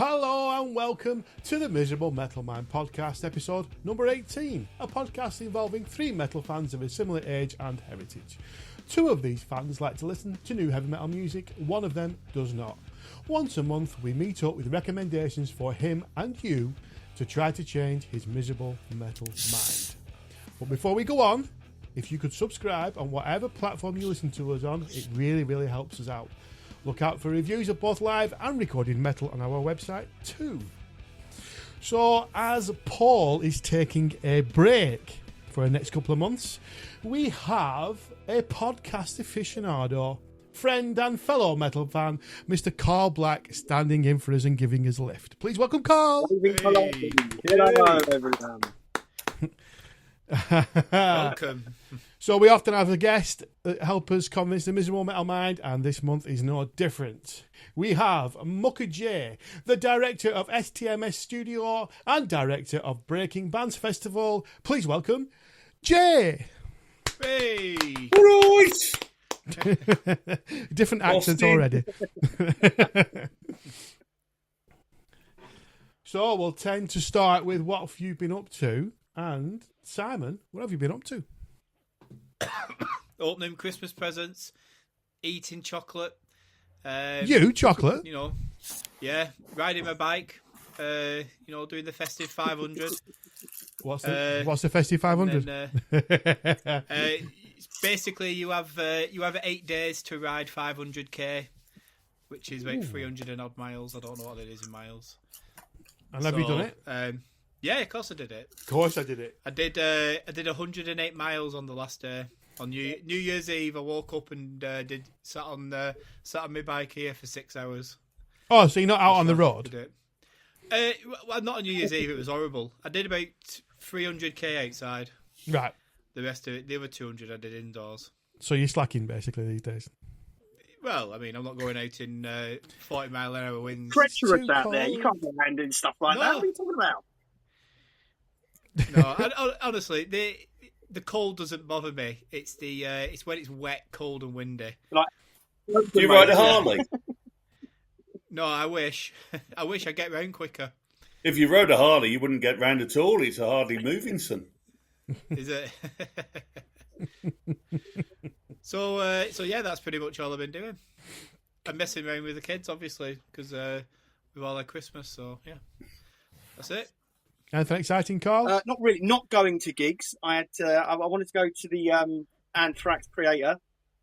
Hello and welcome to the Miserable Metal Mind podcast, episode number 18, a podcast involving three metal fans of a similar age and heritage. Two of these fans like to listen to new heavy metal music, one of them does not. Once a month we meet up with recommendations for him and you to try to change his miserable metal mind. But before we go on, if you could subscribe on whatever platform you listen to us on, it really helps us out. Look out for reviews of both live and recorded metal on our website too. So, as Paul is taking a break for the next couple of months, we have a podcast aficionado, friend and fellow metal fan, Mr. Carl Black, standing in for us and giving us a lift. Please welcome Carl. Hey. Hello, everyone. Welcome. So we often have a guest that help us convince the miserable metal mind, and this month is no different. We have Mucker J, the director of STMS Studio and director of Breaking Bands Festival. Please welcome Jay. Hey. Right. Different accent already. So we'll tend to start with what have you been up to, and Simon, what have you been up to? Opening Christmas presents, eating chocolate. You chocolate? You know, yeah, riding my bike. Doing the festive 500. What's the festive 500? Basically, you have 8 days to ride 500k, which is like 300 and odd miles. I don't know what it is in miles. And have you done it? Yeah, of course I did it. Of course I did it. I did 108 miles on the last day. On New Year's Eve, I woke up and sat on my bike here for 6 hours. Oh, so you're not out on the road? Well, not on New Year's Eve. It was horrible. I did about 300k outside. Right. The rest of it, the other 200, I did indoors. So you're slacking basically these days. Well, I mean, I'm not going out in 40-mile-an-hour winds. Treacherous out there. You can't go around doing stuff like that. What are you talking about? No, honestly, the cold doesn't bother me. It's it's when it's wet, cold, and windy. Like, do you ride a Harley? No, I wish. I wish I'd get round quicker. If you rode a Harley, you wouldn't get round at all. It's a hardly moving, son. Is it? So yeah, that's pretty much all I've been doing. I'm messing around with the kids, obviously, because we've all had Christmas. So yeah, that's it. Anything exciting, Carl? Not really. Not going to gigs. I wanted to go to the Anthrax Creator.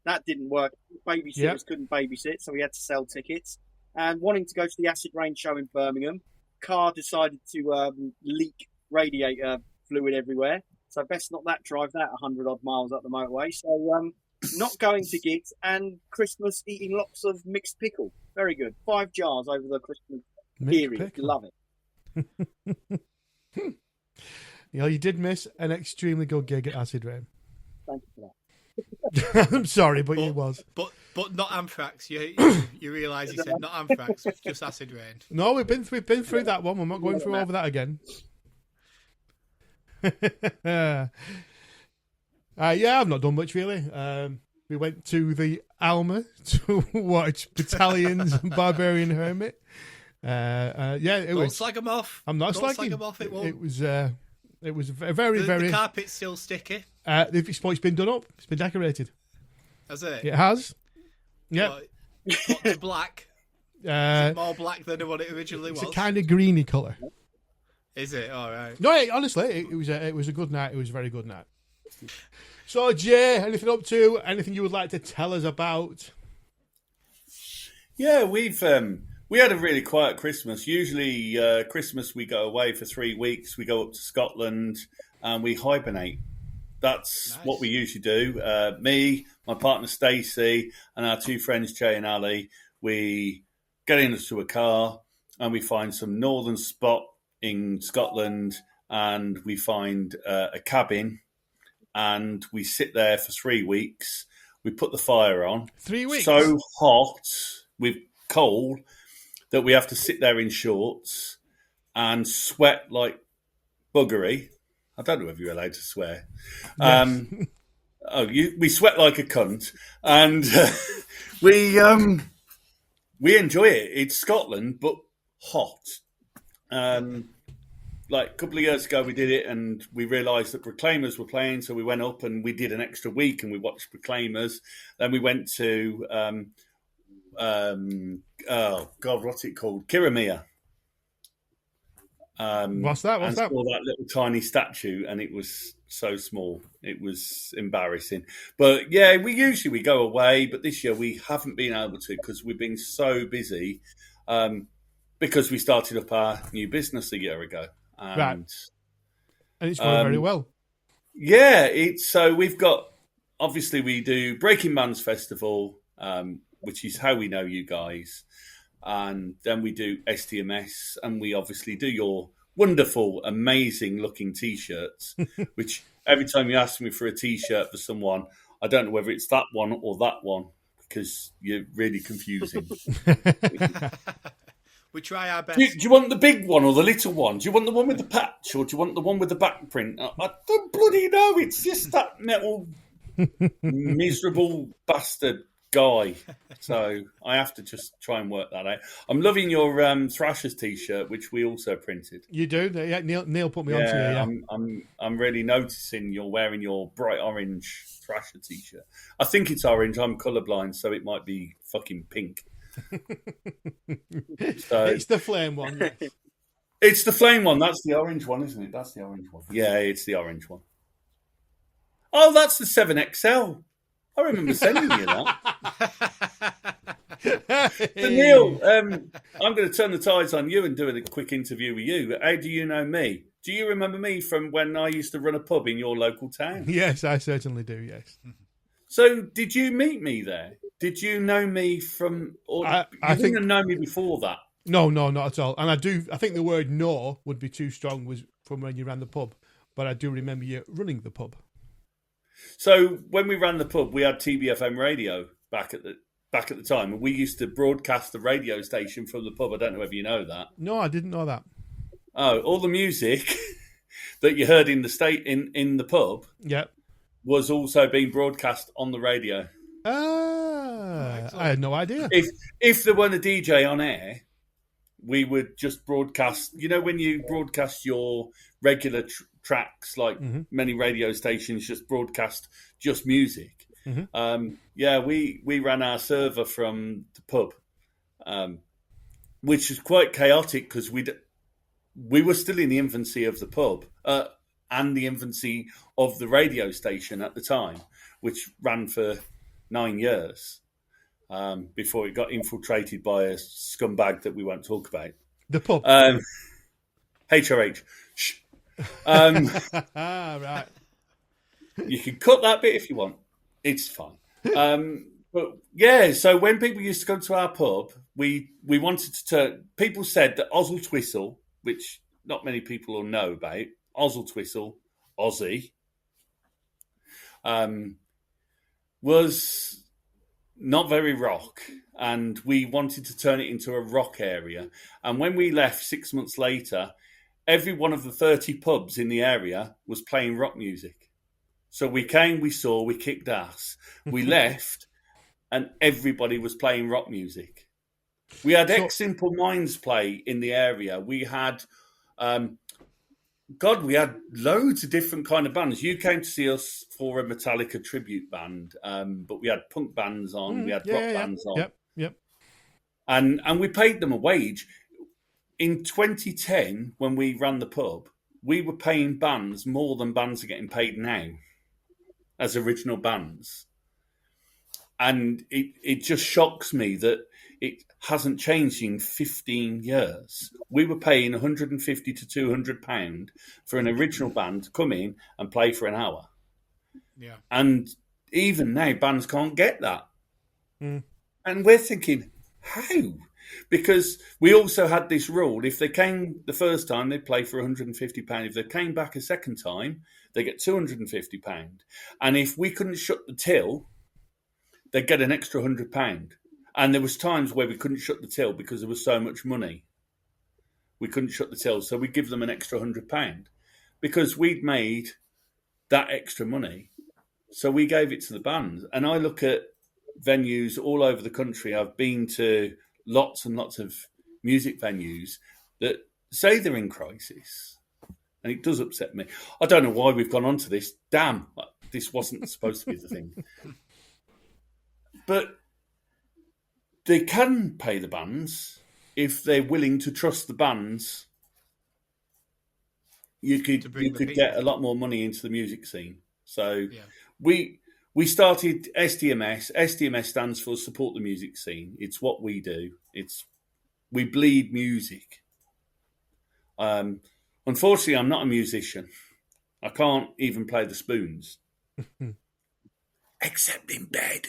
That didn't work. Babysitters couldn't babysit, so we had to sell tickets. And wanting to go to the Acid Rain show in Birmingham, car decided to leak radiator fluid everywhere. So best not drive that 100 odd miles up the motorway. So not going to gigs, and Christmas eating lots of mixed pickle. Very good. 5 jars over the Christmas period. Love it. You did miss an extremely good gig at Acid Rain. Thank you for that. I'm sorry, but it was. But not Anthrax. You realise you said not Anthrax, just Acid Rain. No, we've been through that one. We're not going through over that again. I've not done much really. We went to the Alma to watch Battalions and Barbarian Hermit. Don't slag them off. I'm not Don't slagging. slag them off. It won't. It was very. The carpet's still sticky. It's been done up. It's been decorated. Has it? It has. Yeah. What's black? Is it more black than what it originally was? It's a kind of greeny colour. Is it? All right. No, honestly, it was a good night. It was a very good night. So, Jay, anything up to? Anything you would like to tell us about? Yeah, we had a really quiet Christmas. Usually, Christmas we go away for 3 weeks. We go up to Scotland and we hibernate. That's nice. What we usually do. Me, my partner Stacey, and our 2 friends Jay and Ali. We get into a car and we find some northern spot in Scotland, and we find a cabin, and we sit there for 3 weeks. We put the fire on. 3 weeks? So hot with cold that we have to sit there in shorts and sweat like buggery. I don't know if you're allowed to swear. Yes. We sweat like a cunt, and we enjoy it. It's Scotland, but hot. Like a couple of years ago, we did it, and we realised that Proclaimers were playing, so we went up and we did an extra week, and we watched Proclaimers. Then we went to oh God, what's it called? Kiramia. What's that? And saw that little tiny statue, and it was so small. It was embarrassing. But yeah, we go away, but this year we haven't been able to because we've been so busy. Because we started up our new business a year ago. Right. And it's going very well. Yeah, so we've got, obviously we do Breaking Bands Festival, which is how we know you guys. And then we do STMS, and we obviously do your wonderful, amazing looking T-shirts, which every time you ask me for a T-shirt for someone, I don't know whether it's that one or that one, because you're really confusing. We try our best. Do you want the big one or the little one? Do you want the one with the patch or do you want the one with the back print? I don't bloody know. It's just that metal miserable bastard guy. So I have to just try and work that out. I'm loving your Thrashers T-shirt, which we also printed. You do? Yeah, Neil put me onto you. Yeah, I'm really noticing you're wearing your bright orange Thrasher T-shirt. I think it's orange. I'm colourblind, so it might be fucking pink. So, it's the flame one. Yes. It's the flame one. That's the orange one, isn't it? That's the orange one. Yeah, it's the orange one. Oh, that's the 7XL. I remember sending you that. So Neil, I'm going to turn the tides on you and do a quick interview with you. How do you know me? Do you remember me from when I used to run a pub in your local town? Yes, I certainly do, yes. So did you meet me there? Did you know me from... Or I didn't have known me before that? No, not at all. And I think the word no would be too strong was from when you ran the pub. But I do remember you running the pub. So when we ran the pub, we had TBFM radio back at the time, and we used to broadcast the radio station from the pub. I don't know whether you know that. No, I didn't know that. Oh, all the music that you heard in the in the pub, was also being broadcast on the radio. Ah, I had no idea. If there weren't a DJ on air, we would just broadcast. You know, when you broadcast your regular tracks, like many radio stations just broadcast just music. We ran our server from the pub, which was quite chaotic because we were still in the infancy of the pub and the infancy of the radio station at the time, which ran for 9 years before it got infiltrated by a scumbag that we won't talk about. The pub? HRH. Shh. Right. You can cut that bit if you want. It's fine. But yeah, so when people used to come to our pub, we wanted to turn... People said that Ozzle Twistle, which not many people will know about, Ozzle Twistle, Ozzy, was not very rock, and we wanted to turn it into a rock area. And when we left 6 months later, every one of the 30 pubs in the area was playing rock music. So we came, we saw, we kicked ass. We left, and everybody was playing rock music. We had Ex-Simple Minds play in the area. We had... we had loads of different kind of bands. You came to see us for a Metallica tribute band, but we had punk bands on, we had rock bands on. Yep. And we paid them a wage. In 2010, when we ran the pub, we were paying bands more than bands are getting paid now as original bands. And it just shocks me that it hasn't changed in 15 years. We were paying £150 to £200 for an original band to come in and play for an hour. Yeah. And even now, bands can't get that. And we're thinking, how? Because we also had this rule. If they came the first time, they'd play for £150. If they came back a second time, they get £250. And if we couldn't shut the till, they'd get an extra £100. And there was times where we couldn't shut the till because there was so much money. We couldn't shut the till, so we'd give them an extra £100 because we'd made that extra money. So we gave it to the bands. And I look at venues all over the country. I've been to lots and lots of music venues that say they're in crisis. And it does upset me. I don't know why we've gone on to this. Damn, this wasn't supposed to be the thing. But they can pay the bands if they're willing to trust the bands. You could get a lot more money into the music scene. So we started SDMS. SDMS stands for Support the Music Scene. It's what we do. We bleed music. Unfortunately, I'm not a musician. I can't even play the spoons. Except in bed.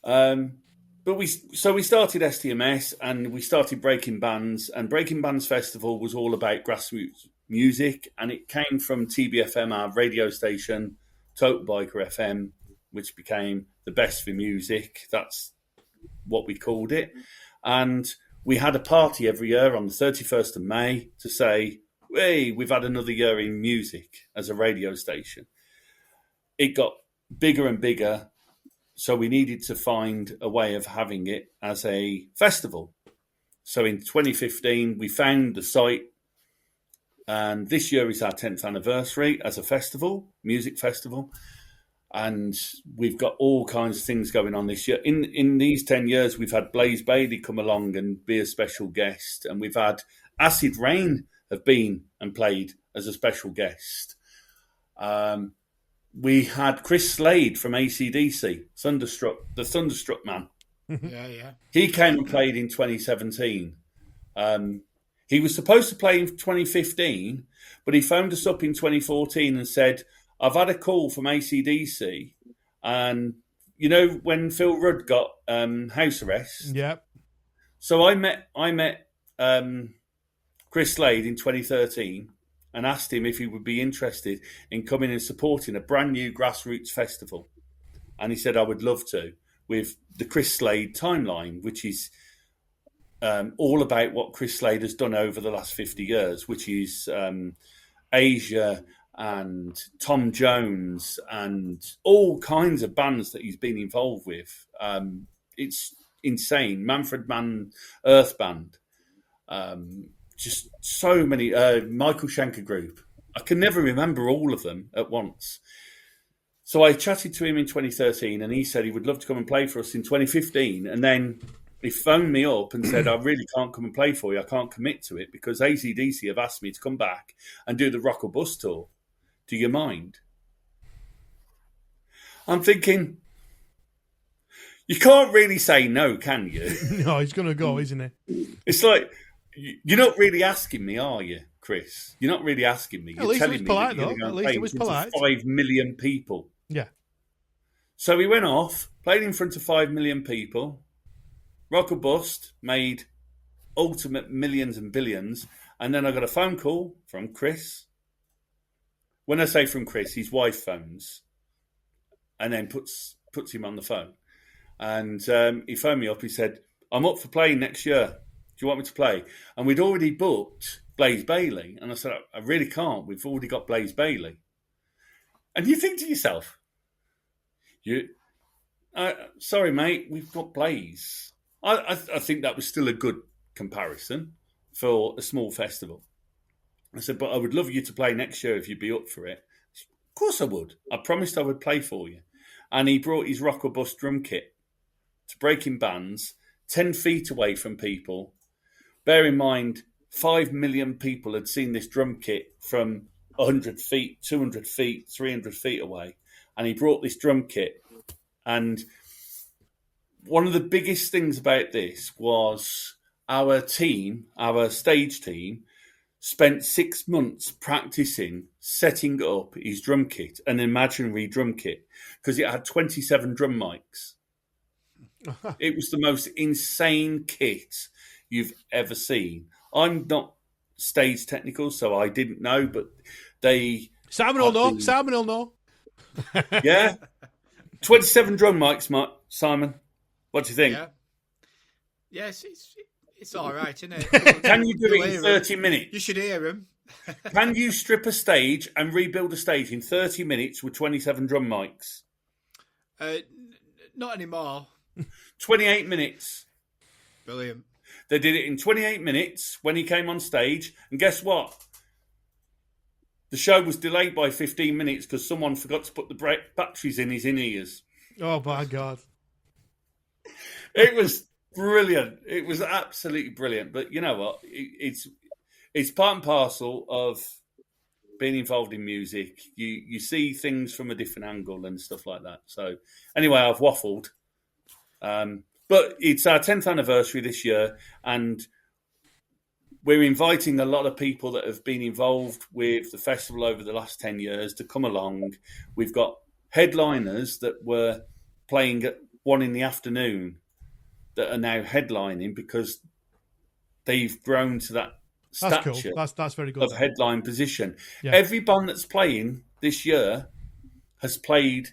But we started STMS and we started Breaking Bands, and Breaking Bands Festival was all about grassroots music, and it came from TBFM, our radio station, Total Biker FM, which became the best for music. That's what we called it. And we had a party every year on the 31st of May to say, hey, we've had another year in music as a radio station. It got bigger and bigger, so we needed to find a way of having it as a festival. So in 2015, we found the site, and this year is our 10th anniversary as a festival, music festival. And we've got all kinds of things going on this year. In these 10 years, we've had Blaze Bailey come along and be a special guest. And we've had Acid Rain have been and played as a special guest. We had Chris Slade from AC/DC, the Thunderstruck man. Yeah. He came and played in 2017. He was supposed to play in 2015, but he phoned us up in 2014 and said, I've had a call from AC/DC, and you know when Phil Rudd got house arrest? Yep. So I met Chris Slade in 2013 and asked him if he would be interested in coming and supporting a brand new grassroots festival. And he said, I would love to, with the Chris Slade timeline, which is all about what Chris Slade has done over the last 50 years, which is Asia and Tom Jones and all kinds of bands that he's been involved with. It's insane. Manfred Mann Earth Band. Just so many. Michael Schenker Group. I can never remember all of them at once. So I chatted to him in 2013 and he said he would love to come and play for us in 2015. And then he phoned me up and said, I really can't come and play for you. I can't commit to it because AC/DC have asked me to come back and do the Rock or Bust tour. Do you mind? I'm thinking, you can't really say no, can you? No, he's going to go, isn't he? It's like, you're not really asking me, are you, Chris? You're not really asking me. You're telling me that you're going to play in front of 5 million people. Yeah. So we went off, played in front of 5 million people. Rock or Bust made ultimate millions and billions. And then I got a phone call from Chris. When I say from Chris, his wife phones and then puts him on the phone. And he phoned me up. He said, I'm up for playing next year. Do you want me to play? And we'd already booked Blaze Bailey. And I said, I really can't. We've already got Blaze Bailey. And you think to yourself, sorry, mate, we've got Blaze. I think that was still a good comparison for a small festival. I said, but I would love you to play next year if you'd be up for it. Of course I would. I promised I would play for you. And he brought his Rock or Bust drum kit to Breaking Bands, 10 feet away from people. Bear in mind, 5 million people had seen this drum kit from 100 feet, 200 feet, 300 feet away. And he brought this drum kit. And one of the biggest things about this was our team, our stage team, spent 6 months practicing setting up his drum kit, an imaginary drum kit, because it had 27 drum mics. It was the most insane kit you've ever seen. I'm not stage technical, so I didn't know, but they... Simon will know. Simon will know. Yeah. 27 drum mics, Simon. What do you think? Yeah. Yes, it's all right, isn't it? Can you do it in 30 minutes? You should hear him. Can you strip a stage and rebuild a stage in 30 minutes with 27 drum mics? Not anymore. 28 minutes. Brilliant. They did it in 28 minutes when he came on stage. And guess what? The show was delayed by 15 minutes because someone forgot to put the batteries in his in-ears. Oh, my God. It was brilliant. It was absolutely brilliant. But you know what? It's part and parcel of being involved in music. You see things from a different angle and stuff like that. So anyway, I've waffled. But it's our 10th anniversary this year, and we're inviting a lot of people that have been involved with the festival over the last 10 years to come along. We've got headliners that were playing at 1 PM that are now headlining because they've grown to that stature. That's cool. That's very good. Of headline position. Yeah. Every band that's playing this year has played,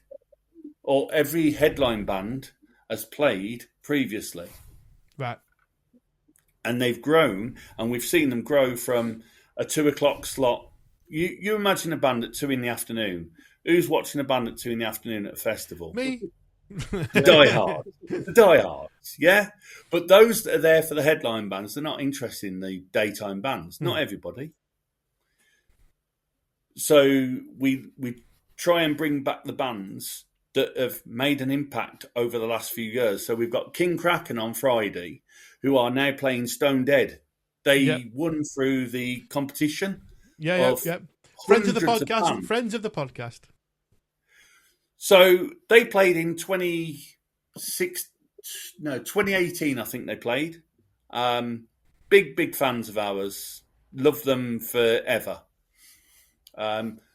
or every headline band has played previously. Right. And they've grown, and we've seen them grow from a 2 o'clock slot. You imagine a band at 2 PM. Who's watching a band at 2 PM at a festival? Me. The diehards. The diehards, yeah? But those that are there for the headline bands, they're not interested in the daytime bands. Not everybody. So we try and bring back the bands that have made an impact over the last few years. So we've got King Kraken on Friday, who are now playing Stone Dead. They won through the competition. Yeah. Friends of the podcast. So they played in 2018, I think they played. Big fans of ours. Love them forever.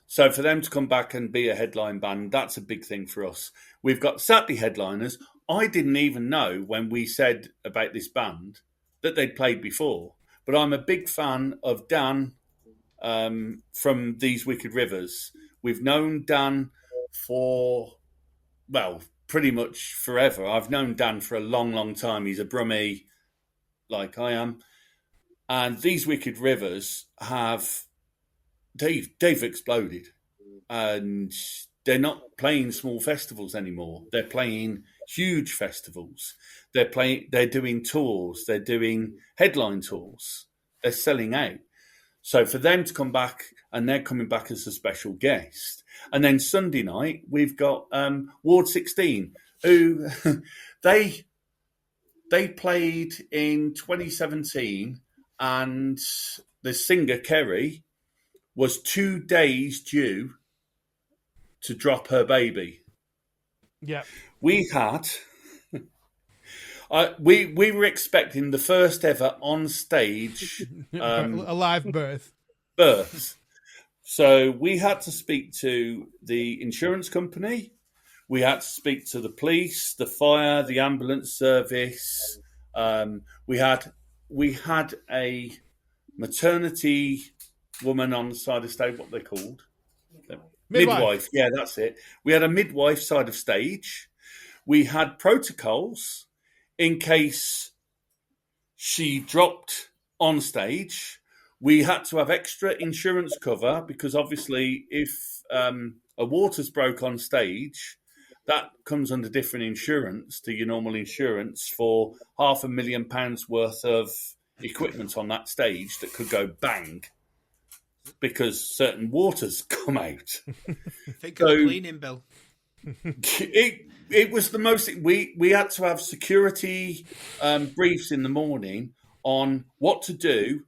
So for them to come back and be a headline band, that's a big thing for us. We've got Saturday headliners. I didn't even know when we said about this band that they'd played before. But I'm a big fan of Dan from These Wicked Rivers. We've known Dan for, well, pretty much forever. I've known Dan for a long time. He's a brummie like I am. And These Wicked Rivers they've exploded. And they're not playing small festivals anymore. They're playing huge festivals. They're doing tours. They're doing headline tours. They're selling out. So for them to come back, and they're coming back as a special guest. And then Sunday night, we've got Ward 16, who they played in 2017, and the singer, Kerry, was 2 days due to drop her baby. Yeah. We had... we were expecting the first ever on stage a live birth. So we had to speak to the insurance company. We had to speak to the police, the fire, the ambulance service. We had a maternity woman on the side of stage. What are they called? Midwife. Yeah, that's it. We had a midwife side of stage. We had protocols in case she dropped on stage. We had to have extra insurance cover because obviously if a waters broke on stage, that comes under different insurance to your normal insurance for £500,000 worth of equipment on that stage that could go bang because certain waters come out. Think of a cleaning bill. It was the most. We had to have security briefs in the morning on what to do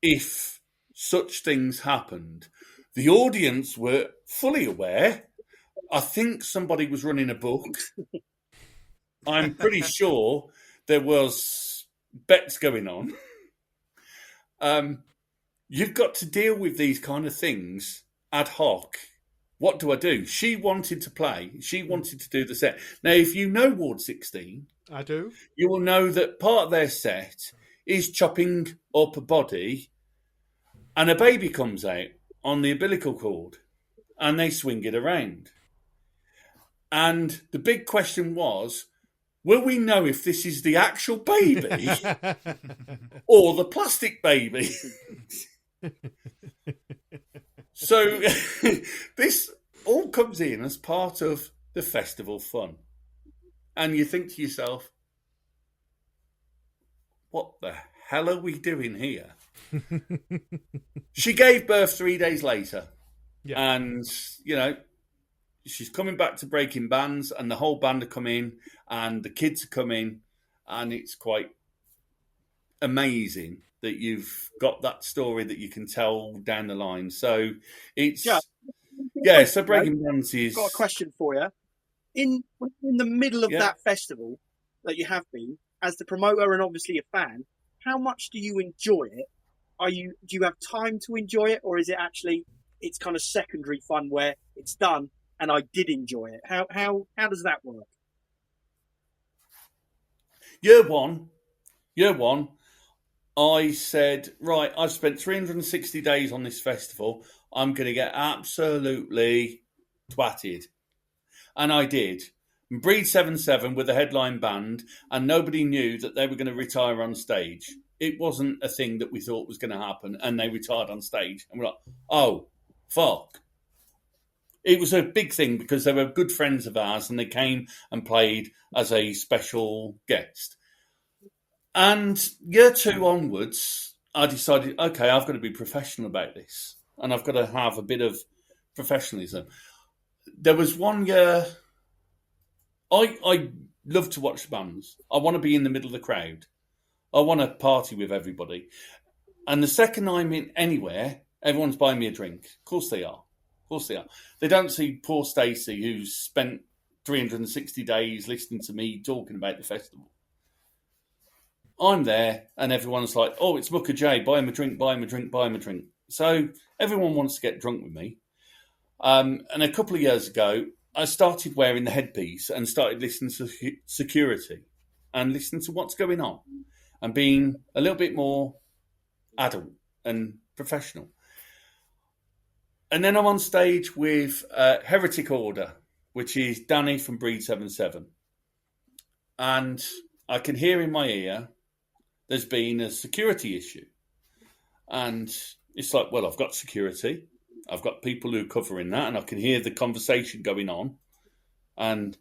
if such things happened. The audience were fully aware. I think somebody was running a book. I'm pretty sure there was bets going on. You've got to deal with these kind of things ad hoc. What do I do? She wanted to play. She wanted to do the set. Now, if you know Ward 16... I do. You will know that part of their set is chopping up a body and a baby comes out on the umbilical cord and they swing it around. And the big question was, will we know if this is the actual baby or the plastic baby? So this all comes in as part of the festival fun. And you think to yourself, what the hell are we doing here? She gave birth 3 days later. Yeah. And, she's coming back to breaking bands, and the whole band are coming, and the kids are coming, and it's quite amazing that you've got that story that you can tell down the line. So it's so breaking bands is. I've got a question for you. In the middle of that festival that you have been, as the promoter and obviously a fan, how much do you enjoy it? Do you have time to enjoy it, or is it actually it's kind of secondary fun where it's done and I did enjoy it? How does that work? Year one, I said, right, I've spent 360 days on this festival. I'm going to get absolutely twatted. And I did. Breed 77 with a headline band, and nobody knew that they were going to retire on stage. It wasn't a thing that we thought was going to happen, and they retired on stage. And we're like, oh, fuck. It was a big thing because they were good friends of ours, and they came and played as a special guest. And year two onwards, I decided, okay, I've got to be professional about this, and I've got to have a bit of professionalism. There was one year, I love to watch bands. I want to be in the middle of the crowd. I want to party with everybody. And the second I'm in anywhere, everyone's buying me a drink. Of course they are. They don't see poor Stacey, who's spent 360 days listening to me talking about the festival. I'm there, and everyone's like, oh, it's Mucker J, buy him a drink, buy him a drink, buy him a drink. So everyone wants to get drunk with me. And a couple of years ago, I started wearing the headpiece and started listening to security and listening to what's going on and being a little bit more adult and professional. And then I'm on stage with Heretic Order, which is Danny from Breed 77. And I can hear in my ear there's been a security issue. And it's like, well, I've got security. I've got people who are covering that, and I can hear the conversation going on. And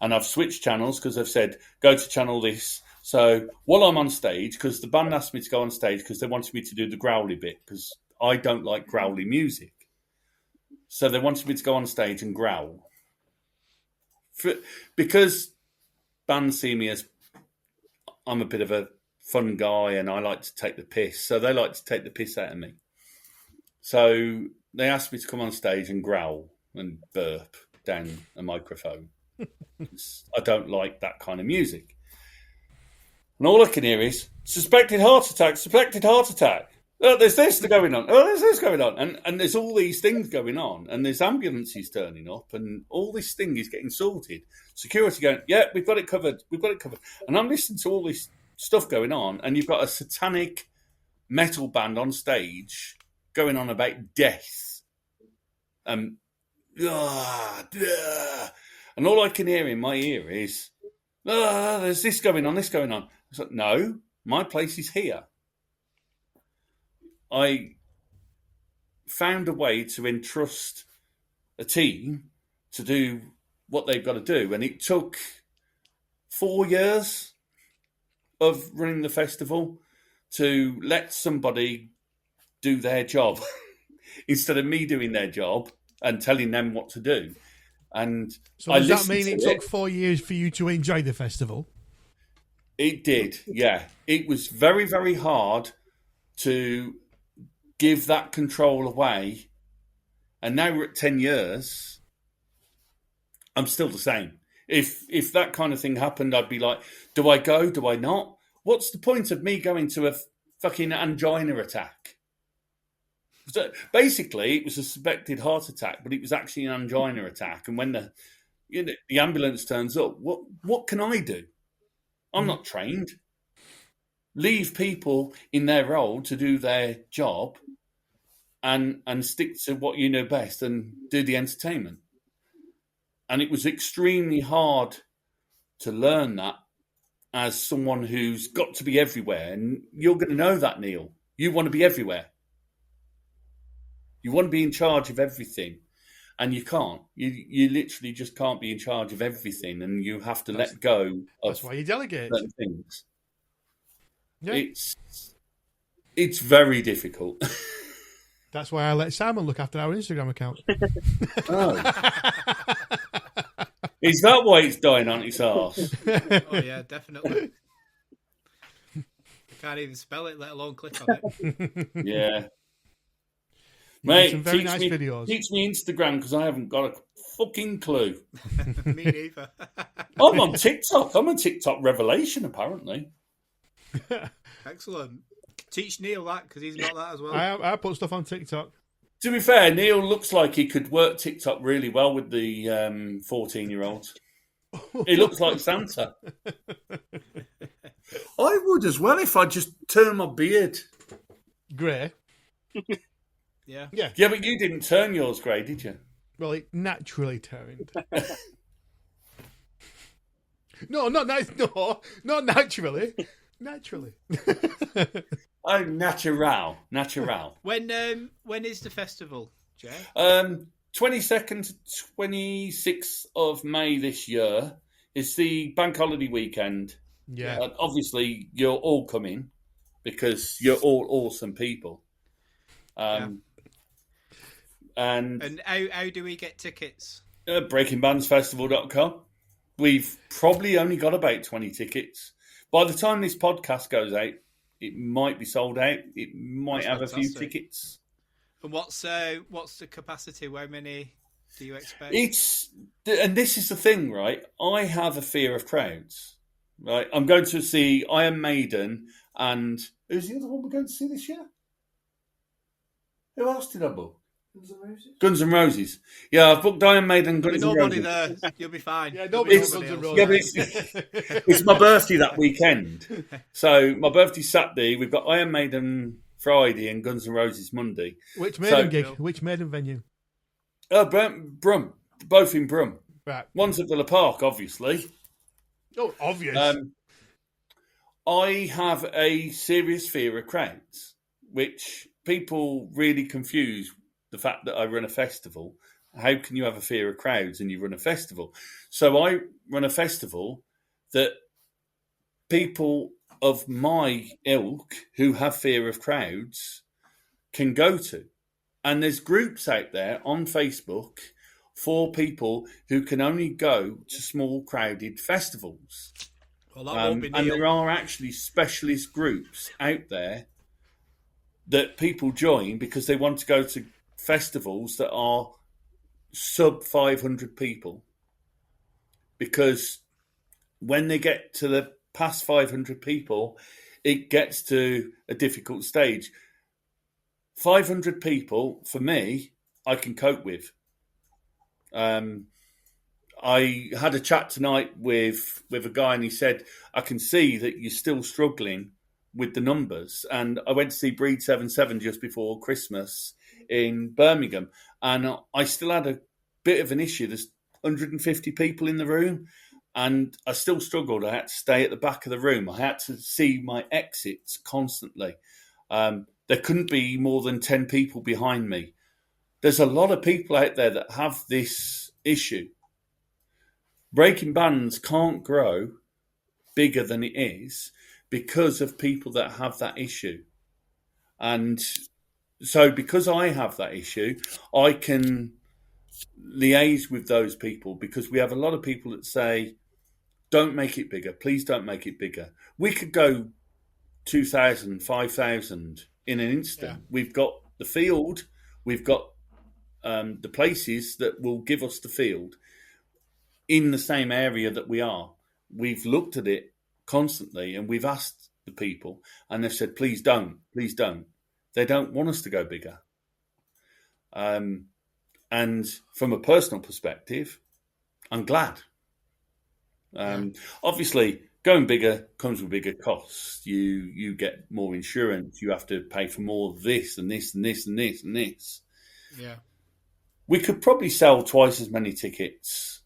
I've switched channels because I've said, go to channel this. So while I'm on stage, because the band asked me to go on stage because they wanted me to do the growly bit, because I don't like growly music. So they wanted me to go on stage and growl. Because bands see me as I'm a bit of a fun guy and I like to take the piss. So they like to take the piss out of me. So they asked me to come on stage and growl and burp down a microphone. I don't like that kind of music. And all I can hear is, suspected heart attack. Oh, there's this going on. Oh, there's this going on. And there's all these things going on. And there's ambulances turning up. And all this thing is getting sorted. Security going, yeah, we've got it covered. And I'm listening to all this stuff going on. And you've got a satanic metal band on stage going on about death. And all I can hear in my ear is, there's this going on. It's like, no, my place is here. I found a way to entrust a team to do what they've got to do. And it took 4 years of running the festival to let somebody do their job instead of me doing their job and telling them what to do. And so does that mean it took 4 years for you to enjoy the festival? It did, yeah. It was very, very hard to give that control away. And now we're at 10 years. I'm still the same. If that kind of thing happened, I'd be like, do I go? Do I not? What's the point of me going to a fucking angina attack? So basically, it was a suspected heart attack, but it was actually an angina attack. And when the ambulance turns up, what can I do? I'm not trained. Leave people in their role to do their job and stick to what you know best and do the entertainment. And it was extremely hard to learn that as someone who's got to be everywhere. And you're going to know that, Neil. You want to be everywhere. You want to be in charge of everything. And you can't. You literally just can't be in charge of everything. And you have to let go of that's why you delegate certain things. Yeah. It's very difficult. That's why I let Simon look after our Instagram account. Oh. Is that why it's dying on its arse? Oh yeah, definitely. I can't even spell it, let alone click on it. Yeah. You did Mate, some very nice videos. Teach me Instagram because I haven't got a fucking clue. Me neither. I'm on TikTok. I'm a TikTok revelation, apparently. Excellent. Teach Neil that because he's got that as well. I put stuff on TikTok. To be fair, Neil looks like he could work TikTok really well with the 14-year-olds. He looks like Santa. I would as well if I just turn my beard. Grey. Yeah. Yeah, but you didn't turn yours grey, did you? Well, it naturally turned. No, not naturally. Naturally. Oh, natural. When is the festival, Jay? 22nd to 26th of May this year is the bank holiday weekend. Yeah. Obviously, you're all coming because you're all awesome people. And how do we get tickets? BreakingBandsFestival.com. We've probably only got about 20 tickets. By the time this podcast goes out, it might be sold out. It might have a few tickets. And what's the capacity? How many do you expect? And this is the thing, right? I have a fear of crowds. Right, I'm going to see Iron Maiden and who's the other one we're going to see this year? Who else did I book? Guns N' Roses. Yeah, I've booked Iron Maiden and Guns N' Roses. Nobody there. You'll be fine. Yeah, nobody's Guns N' Roses. Yeah, but it's my birthday that weekend. So my birthday's Saturday. We've got Iron Maiden Friday and Guns N' Roses Monday. Which Maiden gig? Which Maiden venue? Brum. Both in Brum. Right. One's at Villa Park, obviously. Oh, obvious. I have a serious fear of crowds, which people really confuse the fact that I run a festival. How can you have a fear of crowds and you run a festival? So I run a festival that people of my ilk who have fear of crowds can go to. And there's groups out there on Facebook for people who can only go to small crowded festivals. Well, that won't be Neil. And there are actually specialist groups out there that people join because they want to go to festivals that are sub 500 people. Because when they get to the past 500 people, it gets to a difficult stage. 500 people, for me, I can cope with. I had a chat tonight with a guy and he said, I can see that you're still struggling with the numbers. And I went to see Breed 77 just before Christmas in Birmingham. And I still had a bit of an issue. There's 150 people in the room and I still struggled. I had to stay at the back of the room. I had to see my exits constantly. There couldn't be more than 10 people behind me. There's a lot of people out there that have this issue. Breaking Bands can't grow bigger than it is because of people that have that issue. And so because I have that issue, I can liaise with those people because we have a lot of people that say, don't make it bigger. Please don't make it bigger. We could go 2,000, 5,000 in an instant. Yeah. We've got the field. We've got the places that will give us the field in the same area that we are. We've looked at it constantly and we've asked the people and they've said, please don't. They don't want us to go bigger. And from a personal perspective, I'm glad. Obviously, going bigger comes with bigger costs. You get more insurance. You have to pay for more of this and this and this and this and this. Yeah. We could probably sell twice as many tickets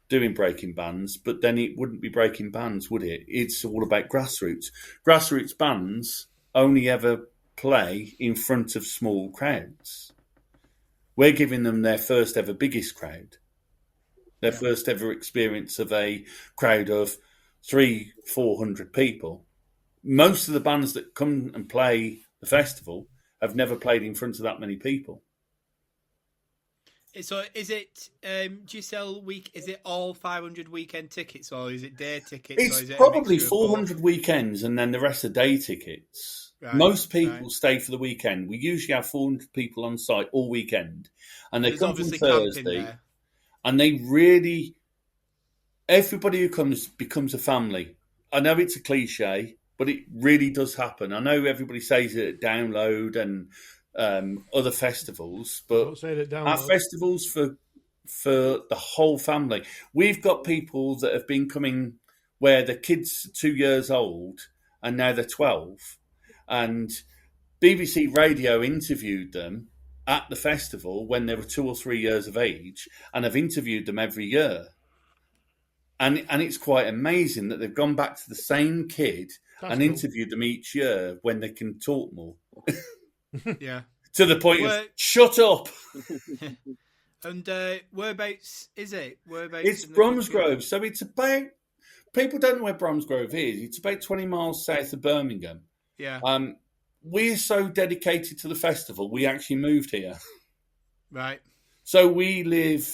doing Breaking Bands, but then it wouldn't be Breaking Bands, would it? It's all about grassroots. Grassroots bands only ever play in front of small crowds. We're giving them their first ever biggest crowd. Their first ever experience of a crowd of 300-400 people. most of the bands that come and play the festival have never played in front of that many people. So is it, do you sell is it all 500 weekend tickets, or is it day tickets? It's or is it probably 400 weekends and then the rest are day tickets. Right, Most people stay for the weekend. We usually have 400 people on site all weekend. And they come from Thursday. And they really, everybody who comes becomes a family. I know it's a cliche, but it really does happen. I know everybody says it at Download and other festivals, but our festivals for the whole family. We've got people that have been coming where the kids are 2 years old and now they're 12, and BBC Radio interviewed them at the festival when they were 2 or 3 years of age, and have interviewed them every year. And it's quite amazing that they've gone back to the same kid interviewed them each year when they can talk more. Yeah. To the point of, shut up. And whereabouts is it? It's Bromsgrove. So it's about, people don't know where Bromsgrove is. It's about 20 miles south of Birmingham. Yeah. We're so dedicated to the festival, we actually moved here. Right. So we live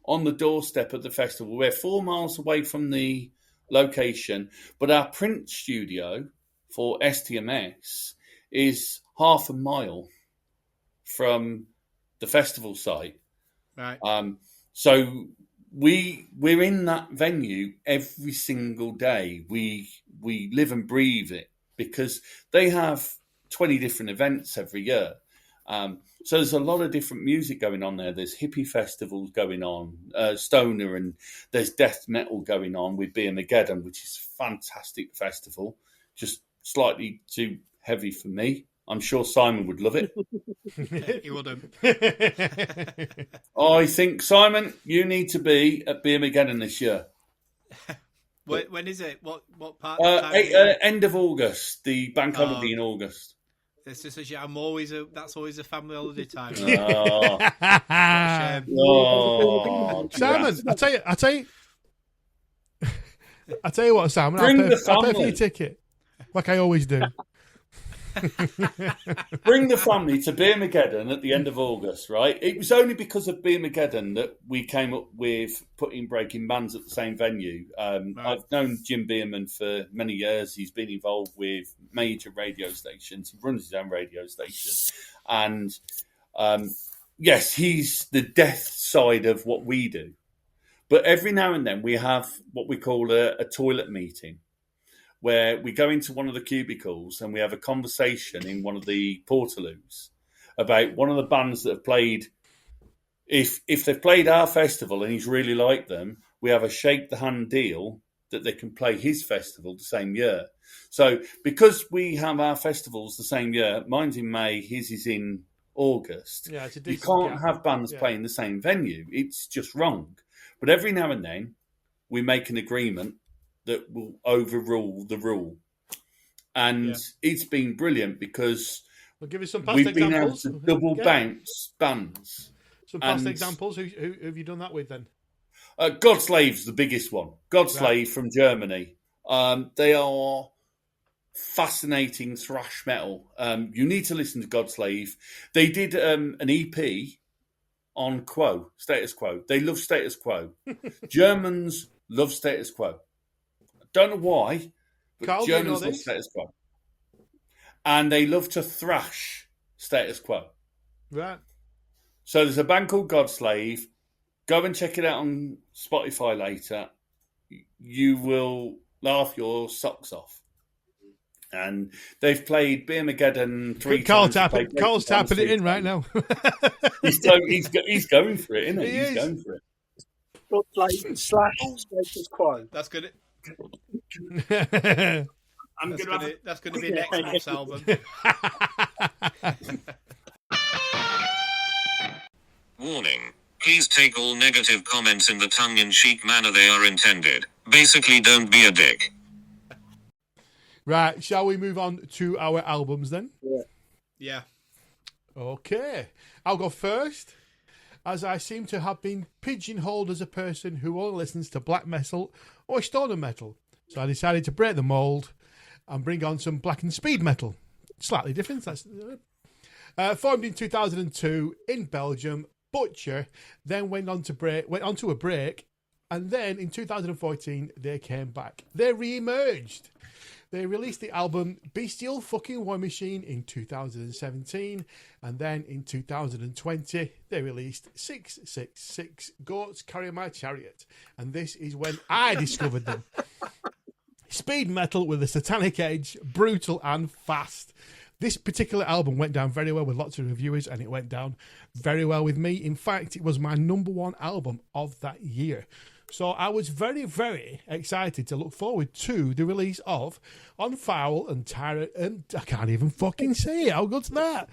on the doorstep of the festival. We're 4 miles away from the location, but our print studio for STMS is half a mile from the festival site. Right. So we're in that venue every single day. We live and breathe it because they have 20 different events every year. So there's a lot of different music going on there. There's hippie festivals going on, stoner, and there's death metal going on with BÜTCHER, which is a fantastic festival. Just slightly too heavy for me. I'm sure Simon would love it. He wouldn't. I think, Simon, you need to be at BÜTCHER this year. When is it? What part? End of August. The bank holiday in August. It's just that's always a family holiday time. Simon, I tell you what, Simon, I'll pay for your ticket, like I always do. Bring the family to BÜTCHER at the end of August, right? It was only because of BÜTCHER that we came up with putting breaking bands at the same venue. Right. I've known Jim Bierman for many years. He's been involved with major radio stations. He runs his own radio station. And yes, he's the death side of what we do. But every now and then we have what we call a toilet meeting, where we go into one of the cubicles and we have a conversation in one of the portaloos about one of the bands that have played. If they've played our festival and he's really liked them, we have a shake the hand deal that they can play his festival the same year. So because we have our festivals the same year, mine's in May, his is in August. Yeah, it's a decent gap. Have bands playing the same venue. It's just wrong. But every now and then we make an agreement that will overrule the rule. And it's been brilliant because we'll give you some past we've examples. Been able to double bounce bands. Some past examples. Who have you done that with then? Godslave's the biggest one. Godslave from Germany. They are fascinating thrash metal. You need to listen to Godslave. They did an EP on Status Quo. They love Status Quo. Germans love Status Quo. Don't know why, but Carl, Germans love Status Quo. And they love to thrash Status Quo. Right. So there's a band called Godslave. Go and check it out on Spotify later. You will laugh your socks off. And they've played BÜTCHER 3 times. Carl's tapping it in right now. He's going for it, isn't he? He's going for it. Godslave / Status Quo. That's good. That's going to be next month's album. Warning. Please take all negative comments in the tongue-in-cheek manner they are intended. Basically, don't be a dick. Right, shall we move on to our albums then? Yeah. Okay. I'll go first, as I seem to have been pigeonholed as a person who only listens to black metal or stoner metal. So I decided to break the mould and bring on some black and speed metal. Slightly different. That's formed in 2002 in Belgium. BÜTCHER then went onto a break, and then in 2014 they came back. They re-emerged. They released the album Bestial Fucking War Machine in 2017, and then in 2020 they released 666 Goats Carry My Chariot, and this is when I discovered them. Speed metal with a satanic edge, brutal and fast. This particular album went down very well with lots of reviewers, and it went down very well with me. In fact, it was my number one album of that year. So I was very, very excited to look forward to the release of On Foul and Tyrant, and I can't even fucking say it. How good's that?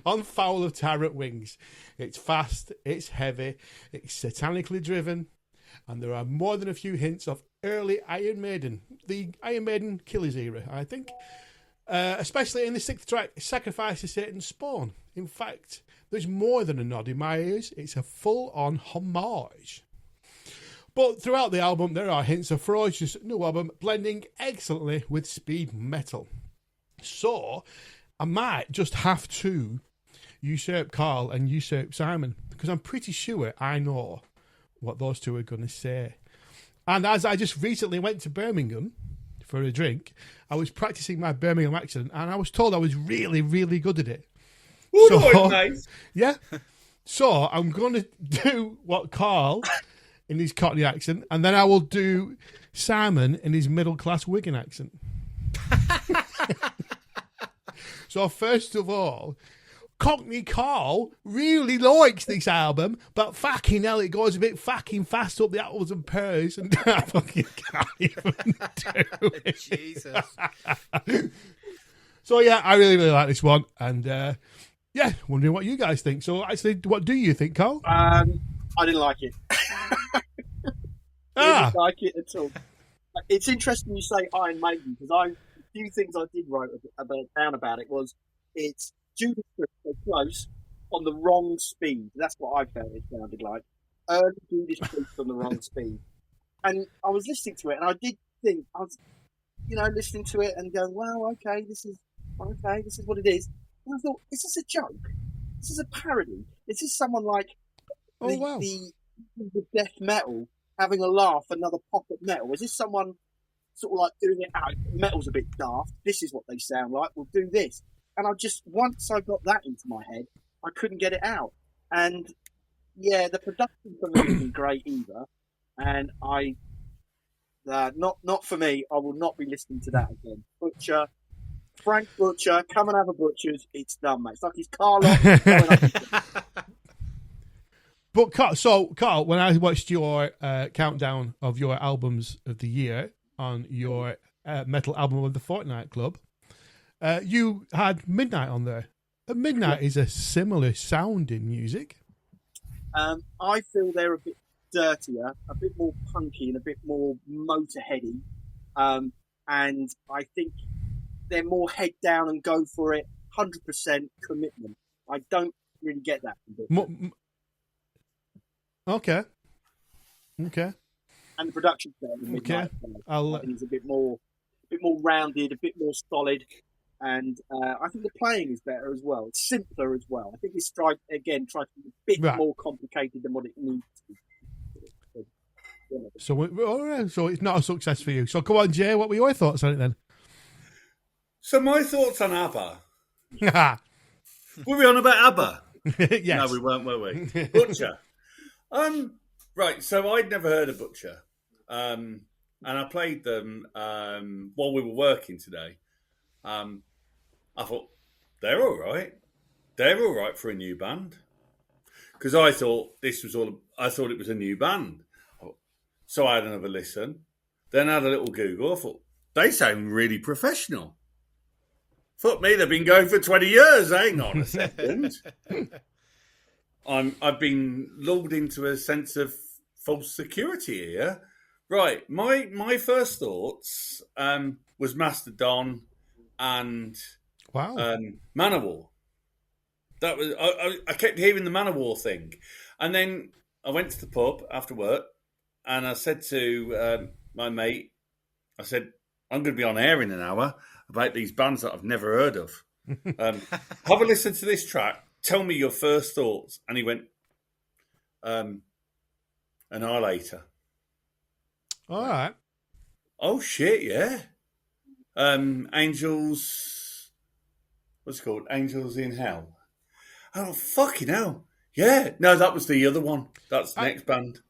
On Foul of Tyrant Wings. It's fast, it's heavy, it's satanically driven, and there are more than a few hints of early Iron Maiden, the Iron Maiden Killers era, I think. Especially in the 6th track, Sacrifice to Satan's Spawn. In fact, there's more than a nod in my ears. It's a full-on homage. But throughout the album, there are hints of ferocious new album blending excellently with speed metal. So, I might just have to usurp Carl and usurp Simon, because I'm pretty sure I know what those two are going to say. And as I just recently went to Birmingham for a drink, I was practicing my Birmingham accent, and I was told I was really, really good at it. Ooh, so, nice. Yeah. So I'm going to do what Carl in his Cockney accent, and then I will do Simon in his middle-class Wigan accent. So first of all, Cockney Carl really likes this album, but fucking hell, it goes a bit fucking fast up the apples and pears, and I fucking can't even do it. Jesus. So yeah, I really, really like this one, and yeah, wondering what you guys think. So actually, what do you think, Carl? I didn't like it. I didn't like it at all. It's interesting you say Iron Maiden, because a few things I did write down about it was it's Judas Priest so close on the wrong speed. That's what I felt it sounded like. Early Judas Priest on the wrong speed. And I was listening to it, and I did think, I was, listening to it and going, wow, okay, this is what it is. And I thought, is this a joke? This is a parody. Is this someone like the death metal having a laugh, another pop at metal? Is this someone sort of like doing it out? Metal's a bit daft. This is what they sound like. We'll do this. And once I got that into my head, I couldn't get it out. And yeah, the production for me isn't great either. And not for me. I will not be listening to that again. BÜTCHER, Frank BÜTCHER, come and have a Butchers. It's done, mate. It's like his car lot. But Carl, when I watched your countdown of your albums of the year on your Metal Album of the Fortnight Club, you had Midnight on there. And Midnight is a similar sounding music. I feel they're a bit dirtier, a bit more punky, and a bit more motorheady. And I think they're more head down and go for it, 100% commitment. I don't really get that from Okay. And the production there, I think it's a bit more rounded, a bit more solid, and I think the playing is better as well. It's simpler as well. I think it's tried to be a bit more complicated than what it needs to be. So it's not a success for you. So come on, Jay, what were your thoughts on it then? So my thoughts on ABBA. Were we on about ABBA? Yes. No, we weren't, were we? BÜTCHER. Right, so I'd never heard of BÜTCHER. And I played them while we were working today. I thought, they're all right. They're all right for a new band. Because I thought it was a new band. So I had another listen. Then I had a little Google. I thought, they sound really professional. Fuck me, they've been going for 20 years. Hang on a second. I've been lulled into a sense of false security here. Right, my first thoughts was Mastodon and Manowar. That was I kept hearing the Manowar thing, and then I went to the pub after work, and I said to my mate, I said, I'm going to be on air in an hour about these bands that I've never heard of. Have a listen to this track. Tell me your first thoughts. And he went, Annihilator. All right. Oh, shit, yeah. Angels, what's it called? Angels in Hell. Oh, fucking hell. Yeah. No, that was the other one. That's the next band.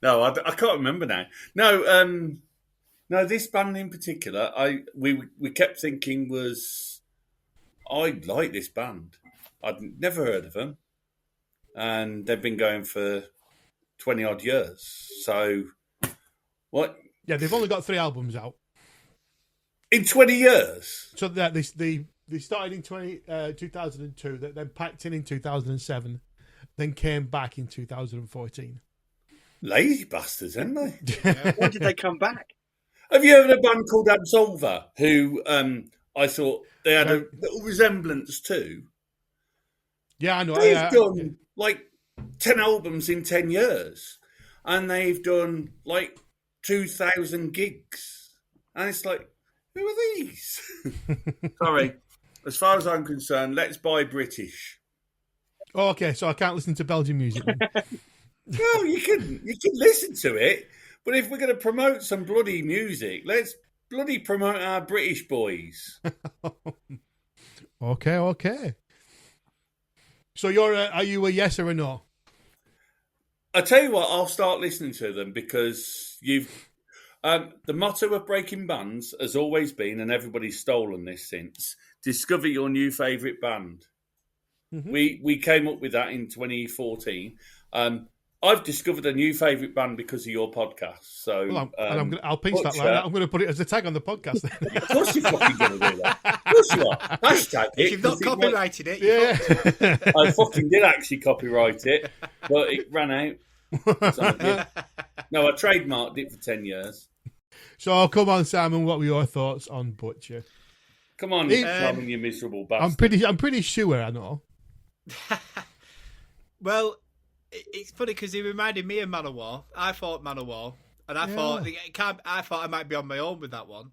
No, I can't remember now. No, this band in particular, we kept thinking I like this band. I'd never heard of them. And they've been going for 20 odd years. So, what? Yeah, they've only got 3 albums out. In 20 years? So that they started in 2002, then packed in 2007, then came back in 2014. Lazy bastards, aren't they? Yeah. When did they come back? Have you heard of a band called Absolver, who I thought they had a little resemblance to? Yeah, I know. They've done like 10 albums in 10 years, and they've done like 2,000 gigs. And it's like, who are these? Sorry. As far as I'm concerned, let's buy British. Oh, okay, so I can't listen to Belgian music then. Well, you can listen to it, but if we're going to promote some bloody music, let's bloody promote our British boys. Okay. So are you a yes or a no? I tell you what, I'll start listening to them because the motto of Breaking Bands has always been, and everybody's stolen this since, discover your new favourite band. Mm-hmm. We came up with that in 2014. I've discovered a new favourite band because of your podcast. So I'll pinch that line. I'm going to put it as a tag on the podcast. Of course you're fucking going to do that. Of course you are. Hashtag it. You've not copyrighted it. Yeah. I fucking did actually copyright it, but it ran out. So I trademarked it for 10 years. So come on, Simon, what were your thoughts on Butcher? Come on, Simon, you miserable bastard. I'm pretty sure I know. Well, it's funny because he reminded me of Manowar. I thought Manowar, and I thought I might be on my own with that one.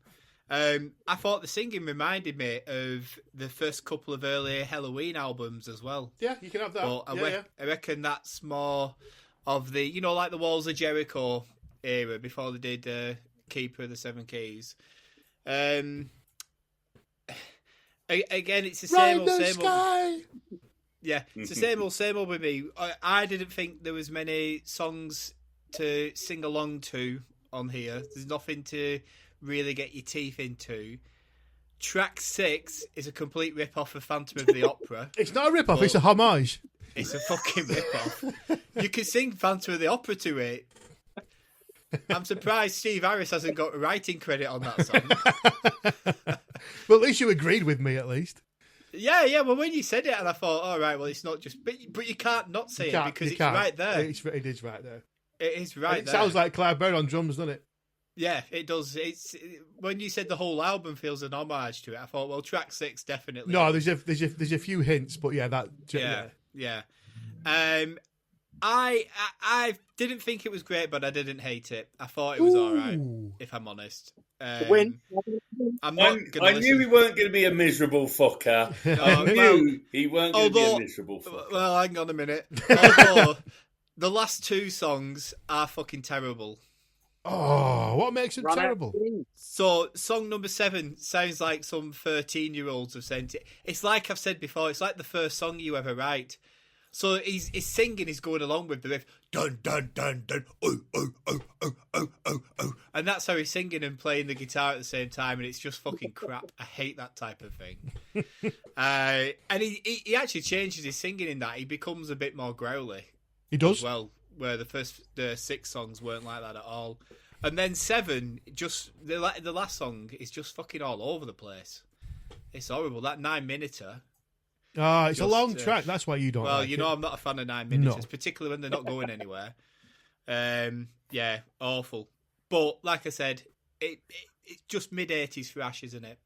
I thought the singing reminded me of the first couple of early Halloween albums as well. Yeah, you can have that. But I reckon that's more of the, like the Walls of Jericho era before they did Keeper of the Seven Keys. Again, it's the same old. Yeah, it's the same old with me. I didn't think there was many songs to sing along to on here. There's nothing to really get your teeth into. Track 6 is a complete rip-off of Phantom of the Opera. It's not a rip-off, it's a homage. It's a fucking rip-off. You can sing Phantom of the Opera to it. I'm surprised Steve Harris hasn't got a writing credit on that song. Well, at least you agreed with me, at least. Yeah. Well, when you said it, and I thought, all right, well, it's not just, but you can't not say it because it's right there. It is right there. It is right it there. Sounds like Clive Bird on drums, doesn't it? Yeah, it does. It's when you said the whole album feels an homage to it. I thought, well, track 6 definitely. No, there's a few hints, but yeah, that. Yeah. I didn't think it was great, but I didn't hate it. I thought it was all right, if I'm honest. Win. I'm not. I knew he weren't going to be a miserable fucker. I knew he weren't going to be a miserable fucker. Well, hang on a minute. Although the last 2 songs are fucking terrible. Oh, what makes them terrible? So, song number 7 sounds like some 13-year-olds have sent it. It's like I've said before, it's like the first song you ever write. So he's singing, he's going along with the riff, dun dun dun dun, oh oh oh oh oh oh oh, and that's how he's singing and playing the guitar at the same time, and it's just fucking crap. I hate that type of thing. And he actually changes his singing in that. He becomes a bit more growly. He does. Well, where the 6 songs weren't like that at all, and then 7, just the last song is just fucking all over the place. It's horrible. That 9-minuter. It's a long track. That's why you don't. Well, like it. I'm not a fan of 9 minutes, particularly when they're not going anywhere. Yeah, awful. But like I said, it's just mid-80s thrash, isn't it?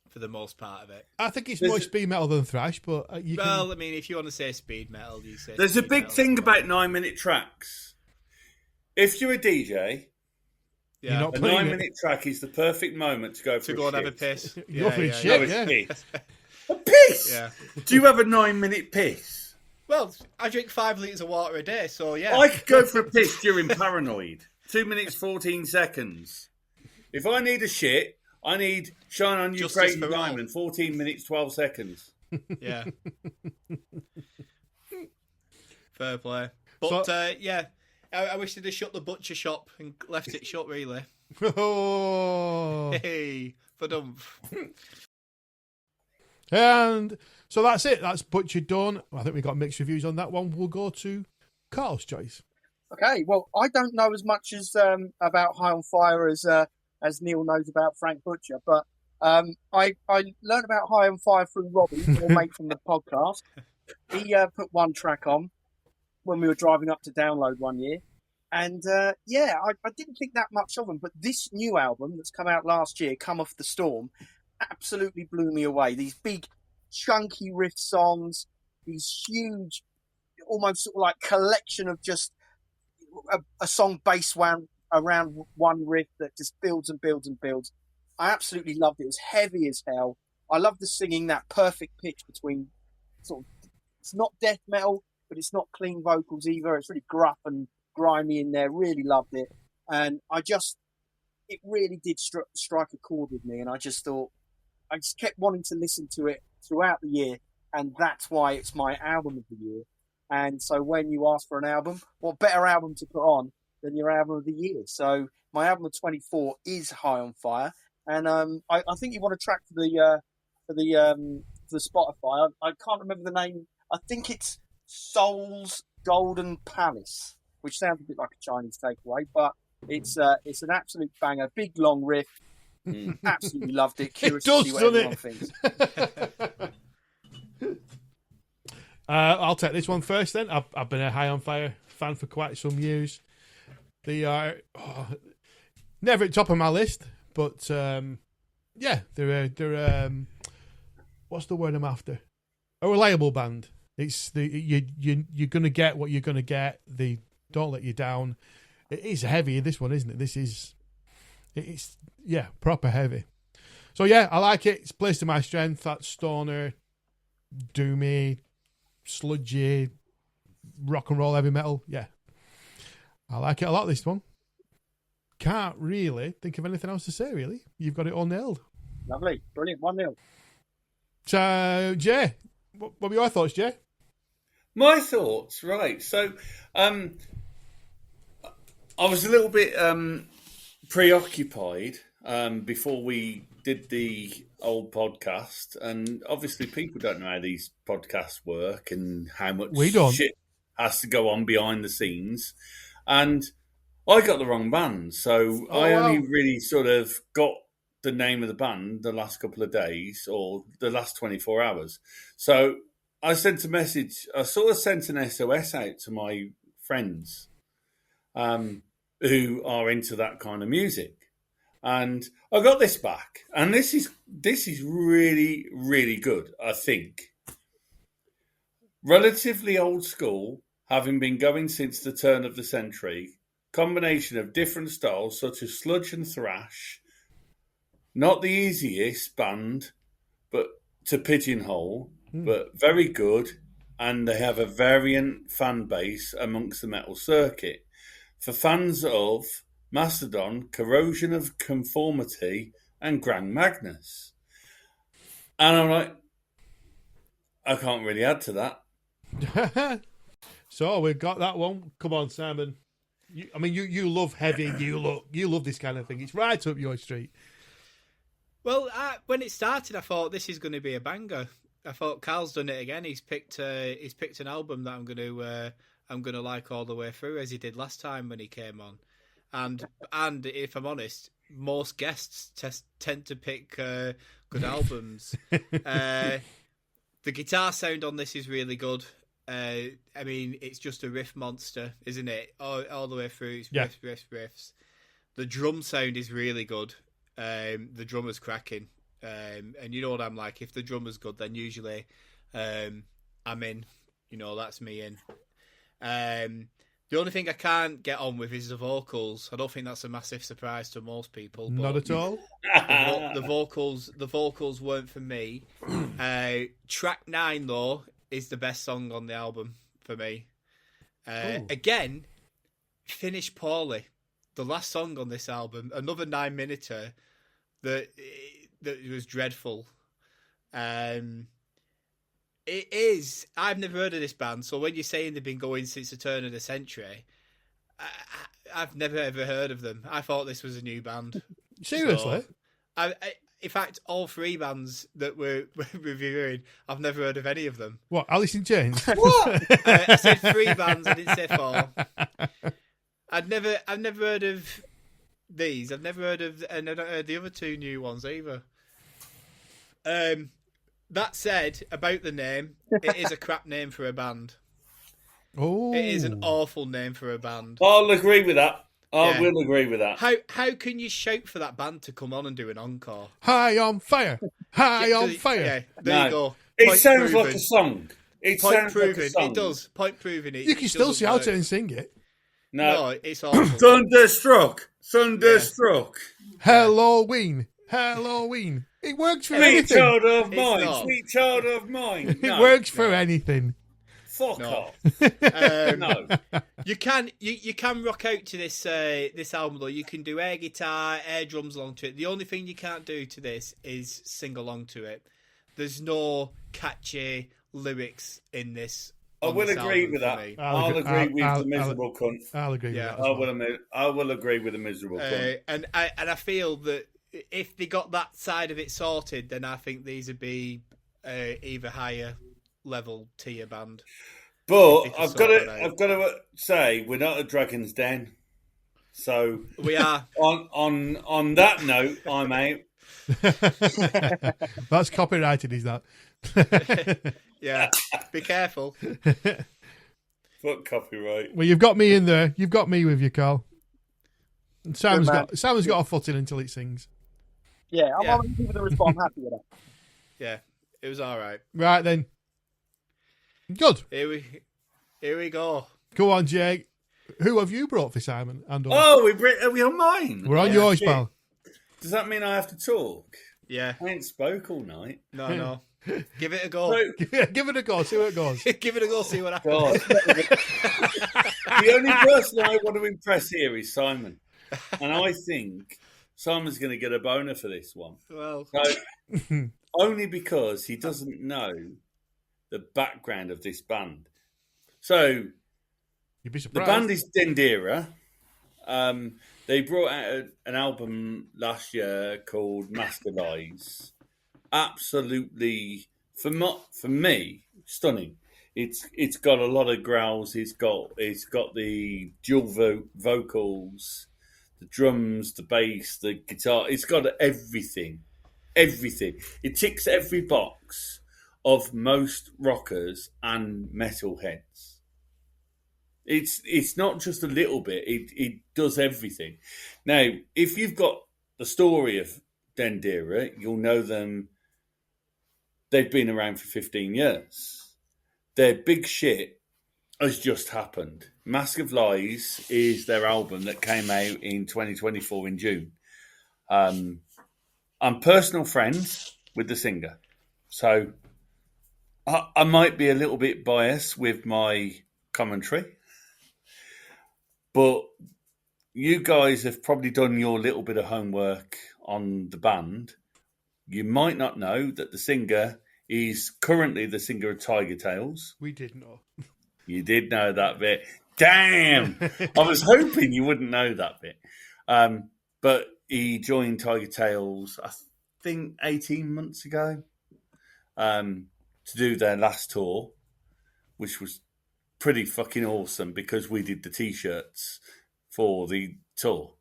For the most part of it. I think it's more speed metal than thrash, but I mean, if you want to say speed metal, you say. There's a big thing about 9-minute tracks. If you're a DJ Yeah. You're not A playing 9-minute track is the perfect moment to go for To a go and have a shit. piss. Go Yeah, for a yeah, shit. No, Yeah. it's piss. A piss? yeah. Do you have a 9-minute piss? Well, I drink 5 litres of water a day, so yeah. I could go for a piss during Paranoid. 2 minutes, 14 seconds. If I need a shit, I need Shine On You Justice Crazy for all. Diamond, 14 minutes, 12 seconds. Yeah. Fair play. But, So- yeah, I wish they'd have shut the butcher shop and left it shut, really. Oh. Hey, for-dumph. And so that's it. That's Butcher done. I think we got mixed reviews on that one. We'll go to Carl's choice. Okay, well, I don't know as much as about High on Fire as Neil knows about Frank Butcher, but I learned about High on Fire through Robbie, your mate from the podcast. He put one track on when we were driving up to download one year, and I didn't think that much of him. But this new album that's come out last year, Come Off the Storm, absolutely blew me away. These big, chunky riff songs, these huge, almost sort of like collection of just a song based around one riff that just builds and builds and builds. I absolutely loved it. It was heavy as hell. I love the singing, that perfect pitch between sort of, it's not death metal, but it's not clean vocals either. It's really gruff and grimy in there. Really loved it. And it really did strike a chord with me. And I just kept wanting to listen to it throughout the year. And that's why it's my album of the year. And so when you ask for an album, what better album to put on than your album of the year? So my album of 24 is High on Fire. And I think you want a track for the Spotify. I can't remember the name. I think it's Soul's Golden Palace, which sounds a bit like a Chinese takeaway, but it's an absolute banger. Big long riff. Absolutely loved it. Curious to see what everyone thinks. I'll take this one first then. I've been a High on Fire fan for quite some years. They are never at the top of my list, but they're what's the word I'm after? A reliable band. It's you're gonna get what you're gonna get. They don't let you down. It is heavy, this one, isn't it? It's proper heavy. So yeah, I like it. It's plays to my strength. That stoner, doomy, sludgy, rock and roll heavy metal. Yeah, I like it a lot. This one. Can't really think of anything else to say. Really, you've got it all nailed. Lovely, brilliant, 1-0. So Jay, what were your thoughts, Jay? My thoughts, right. So I was a little bit preoccupied before we did the old podcast, and obviously people don't know how these podcasts work and how much shit has to go on behind the scenes. And I got the wrong band, so I only really sort of got the name of the band the last couple of days or the last 24 hours. So I sent a message. I sort of sent an SOS out to my friends who are into that kind of music. And I got this back. And this is really, really good, I think. Relatively old school, having been going since the turn of the century. Combination of different styles such as sludge and thrash. Not the easiest band but to pigeonhole, but very good, and they have a variant fan base amongst the metal circuit. For fans of Mastodon, Corrosion of Conformity, and Grand Magnus. And I'm like, I can't really add to that. So we've got that one. Come on, Simon. You love heavy. You love this kind of thing. It's right up your street. Well, when it started, I thought this is going to be a banger. I thought Carl's done it again. He's picked an album that I'm going to like all the way through, as he did last time when he came on. And if I'm honest, most guests tend to pick good albums. The guitar sound on this is really good. It's just a riff monster, isn't it? All the way through, it's riffs. The drum sound is really good. The drummer's cracking. And you know what I'm like. If the drummer's good, then usually I'm in. That's me in. The only thing I can't get on with is the vocals. I don't think that's a massive surprise to most people. But Not at all. The vocals weren't for me. Track 9 though is the best song on the album for me. Again, finished poorly. The last song on this album, another 9-minuter that was dreadful. It is. I've never heard of this band, so when you're saying they've been going since the turn of the century, I've never ever heard of them. I thought this was a new band. Seriously? So, in fact, all 3 bands that we're reviewing, I've never heard of any of them. What, Alice in Chains? What? I said 3 bands. I didn't say 4. I've never heard of these. I've never heard of, and I don't heard the other 2 new ones either. That said, about the name, it is a crap name for a band. Oh, it is an awful name for a band. I'll agree with that. I will agree with that. How can you shout for that band to come on and do an encore? High on fire, high on fire. Yeah, there you go. It sounds like a song. It sounds like a song. It does. Point proven it. You can still shout it and sing it. No, it's awful. Thunderstruck. Halloween. It works for anything. Sweet child of mine. It works for anything. Fuck off. No. You can rock out to this album though. You can do air guitar, air drums along to it. The only thing you can't do to this is sing along to it. There's no catchy lyrics in this. I will agree with that. I'll agree with the miserable cunt. I'll agree with that. I will agree with the miserable cunt. And I feel that if they got that side of it sorted, then I think these would be either higher level tier band. But I've got to say we're not a Dragon's Den, so we are. On that note, I'm out. That's copyrighted, is that? Yeah, be careful. Fuck copyright. Well, you've got me in there. You've got me with you, Carl. And Simon's got a foot in until it sings. Yeah, I'm giving the response. I'm happy with that. Yeah, it was all right. Right then. Good. Here we go. Go on, Jake. Who have you brought for Simon? Are we on mine? We're on yours, pal. Does that mean I have to talk? Yeah. I ain't spoke all night. No. Give it a go. Give it a go. See where it goes. Give it a go. See what happens. The only person I want to impress here is Simon, and I think Simon's going to get a boner for this one. Well, only because he doesn't know the background of this band. So you'd be surprised. The band is Dendera. They brought out an album last year called Master Lies. Absolutely, for me, stunning. It's got a lot of growls. It's got the dual vocals, the drums, the bass, the guitar. It's got everything. It ticks every box of most rockers and metalheads. It's not just a little bit. It does everything. Now, if you've got the story of Dendera, you'll know them. They've been around for 15 years. Their big shit has just happened. Mask of Lies is their album that came out in 2024 in June. I'm personal friends with the singer, so I might be a little bit biased with my commentary. But you guys have probably done your little bit of homework on the band. You might not know that the singer is currently the singer of Tiger Tales. We did know. You did know that bit. Damn! I was hoping you wouldn't know that bit. But he joined Tiger Tales, I think, 18 months ago to do their last tour, which was pretty fucking awesome because we did the T-shirts for the tour.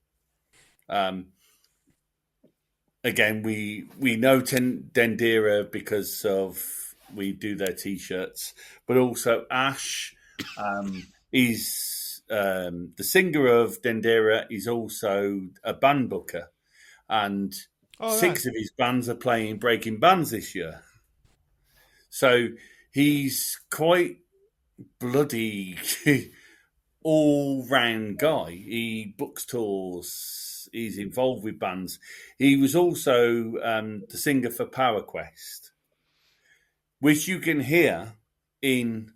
Again, we know Dendera because of we do their T-shirts, but also Ash is the singer of Dendera is also a band booker, and 6 of his bands are playing Breaking Bands this year. So he's quite bloody all-round guy. He books tours. He's involved with bands. He was also the singer for Power Quest, which you can hear in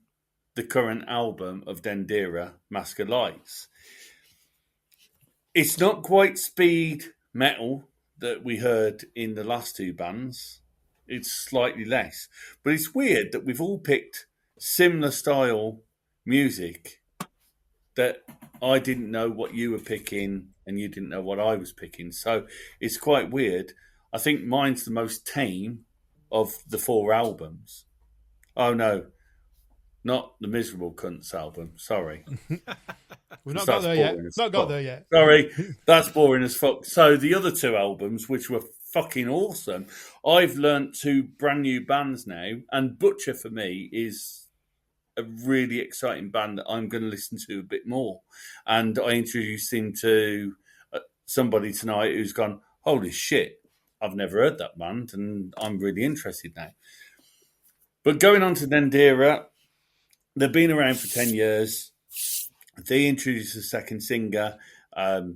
the current album of Dendera, Mask of Lights. It's not quite speed metal that we heard in the last two bands. It's slightly less. But it's weird that we've all picked similar style music that I didn't know what you were picking and you didn't know what I was picking. So it's quite weird. I think mine's the most tame of the four albums. Oh, no. Not the Miserable Cunts album. Sorry. We've not got there yet. Not got there yet. Sorry. That's boring as fuck. So the other two albums, which were fucking awesome, I've learnt two brand new bands now. And BÜTCHER, for me, is a really exciting band that I'm going to listen to a bit more. And I introduced him to somebody tonight who's gone, holy shit, I've never heard that band, and I'm really interested now. But going on to Dendera, they've been around for 10 years. They introduced a second singer. Their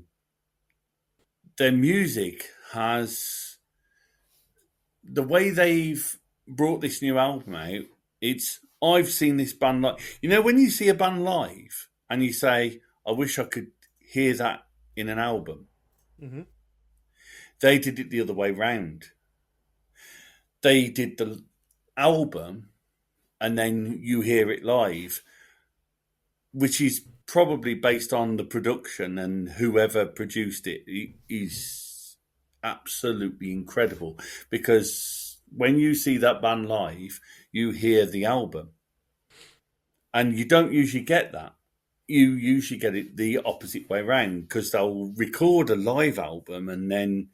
music has... The way they've brought this new album out, I've seen this band live. You know, when you see a band live and you say, I wish I could hear that in an album. Mm-hmm. They did it the other way round. They did the album and then you hear it live, which is probably based on the production, and whoever produced it is absolutely incredible, because when you see that band live, you hear the album. And you don't usually get that. You usually get it the opposite way around, because they'll record a live album and then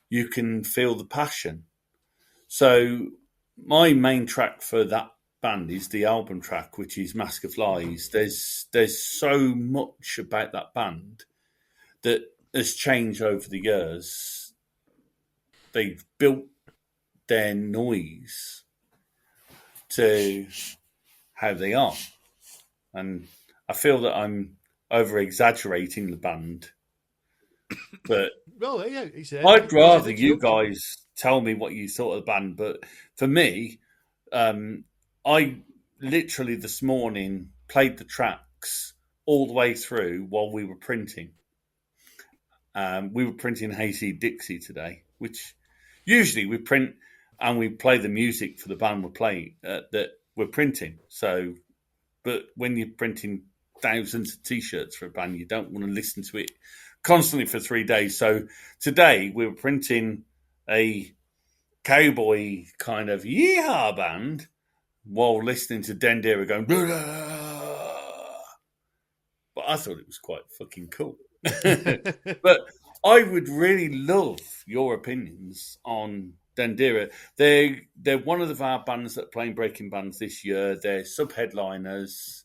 you can feel the passion. So my main track for that band is the album track, which is Mask of Lies. There's so much about that band that has changed over the years. They've built their noise to how they are. And I feel that I'm over-exaggerating the band. But well, yeah, I'd rather you guys tell me what you thought of the band. But for me, I literally this morning played the tracks all the way through while we were printing. We were printing Hayseed Dixie today, which usually we print and we play the music for the band we're playing, that we're printing. So, but when you're printing thousands of T-shirts for a band, you don't want to listen to it constantly for 3 days. So today we were printing a cowboy kind of yeehaw band while listening to Dendera going, blah, blah, blah. But I thought it was quite fucking cool. But I would really love your opinions on Dendera. They're one of our bands that are playing breaking bands this year. They're sub-headliners.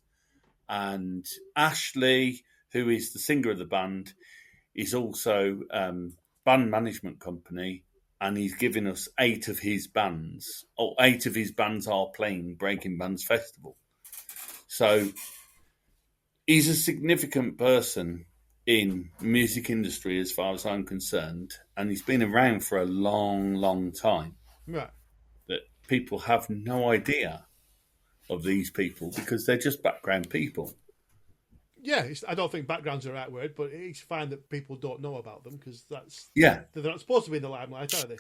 And Ashley, who is the singer of the band, is also band management company. And he's given us 8 of his bands. 8 of his bands are playing Breaking Bands Festival. So he's a significant person in the music industry as far as I'm concerned. And he's been around for a long, long time. Right. That people have no idea of these people because they're just background people. Yeah, I don't think background's the right word, but it's fine that people don't know about them because they're not supposed to be in the limelight, are they?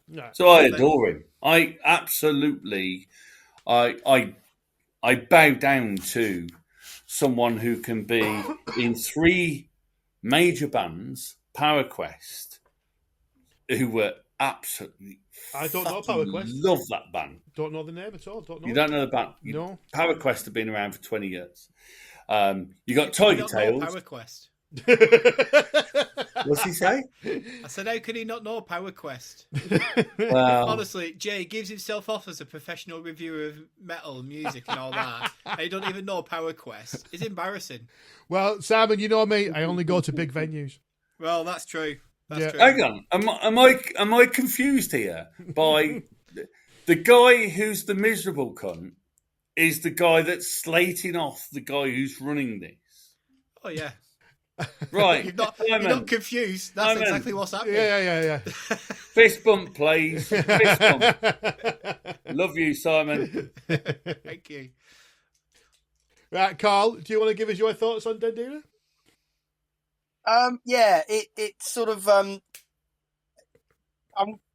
No. So I adore him. I absolutely, I bow down to someone who can be in 3 major bands, Power Quest, who were absolutely. I don't know Power Quest. Love that band. Don't know the name at all. You don't know the band? No. Power Quest have been around for 20 years. You got Tiger Tails. Power Quest. What's he say? I said, how could he not know Power Quest? Well, honestly, Jay gives himself off as a professional reviewer of metal music and all that. And he don't even know Power Quest. It's embarrassing. Well, Simon, you know me. I only go to big venues. Well, that's true. That's true. Hang on. Am I confused here by the guy who's the miserable cunt is the guy that's slating off the guy who's running this. Oh yeah. Right. You're not confused. That's exactly what's happening. Yeah. Fist bump, please. Fist bump. Love you, Simon. Thank you. Right, Carl, do you want to give us your thoughts on Dendera? Yeah, it's sort of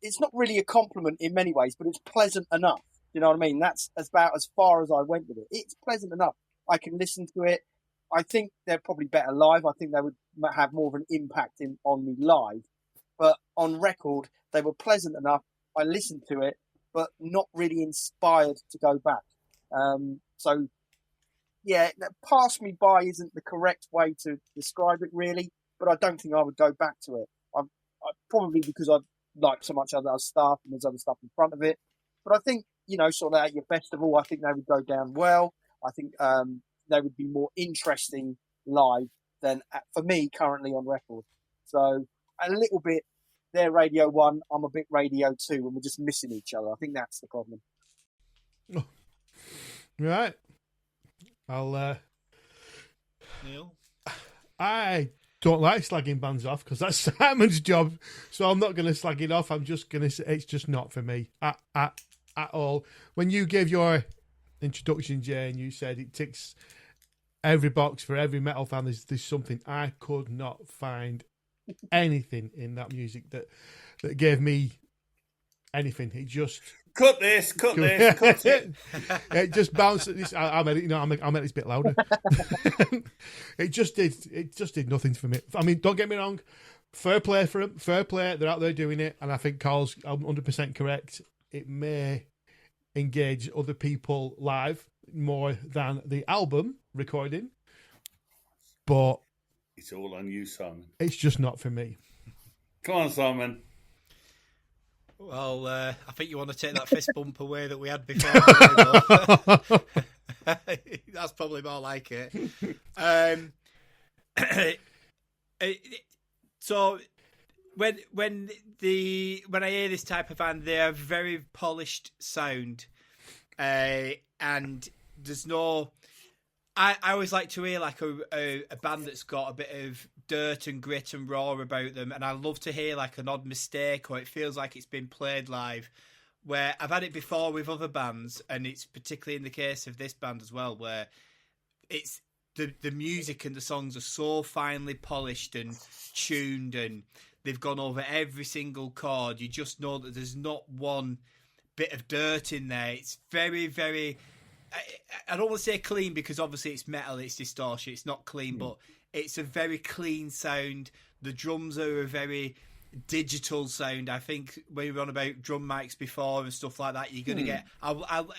it's not really a compliment in many ways, but it's pleasant enough. You know what I mean? That's about as far as I went with it. It's pleasant enough. I can listen to it. I think they're probably better live. I think they would have more of an impact on me live. But on record, they were pleasant enough. I listened to it, but not really inspired to go back. So, yeah, pass me by isn't the correct way to describe it, really. But I don't think I would go back to it. I probably because I like so much other stuff and there's other stuff in front of it. But I think, sort of at your festival, I think they would go down well. I think they would be more interesting live than, for me, currently on record. So a little bit, they're Radio 1, I'm a bit Radio 2, and we're just missing each other. I think that's the problem. Oh. Right. I'll... Neil? I don't like slagging bands off because that's Simon's job, so I'm not going to slag it off. I'm just going to say it's just not for me at all. When you gave your introduction, Jay, and you said it ticks every box for every metal fan, there's something. I could not find anything in that music that gave me anything. It just cut it. It just bounced. I'm at this bit louder. It just did nothing for me. I mean, don't get me wrong. Fair play for them. Fair play. They're out there doing it, and I think Carl's 100% correct. It may engage other people live more than the album recording, but it's all on you, Simon. It's just not for me. Come on, Simon. Well, I think you want to take that fist bump away that we had before. That's probably more like it. So when I hear this type of band, they have very polished sound, and there's no. I always like to hear like a band that's got a bit of dirt and grit and raw about them, and I love to hear like an odd mistake or it feels like it's been played live. Where I've had it before with other bands, and it's particularly in the case of this band as well, where it's the music and the songs are so finely polished and tuned, and they've gone over every single chord. You just know that there's not one bit of dirt in there. It's very, very. I don't want to say clean because obviously it's metal, it's distortion, it's not clean, but it's a very clean sound. The drums are a very digital sound. I think when you were on about drum mics before and stuff like that, you're going to get...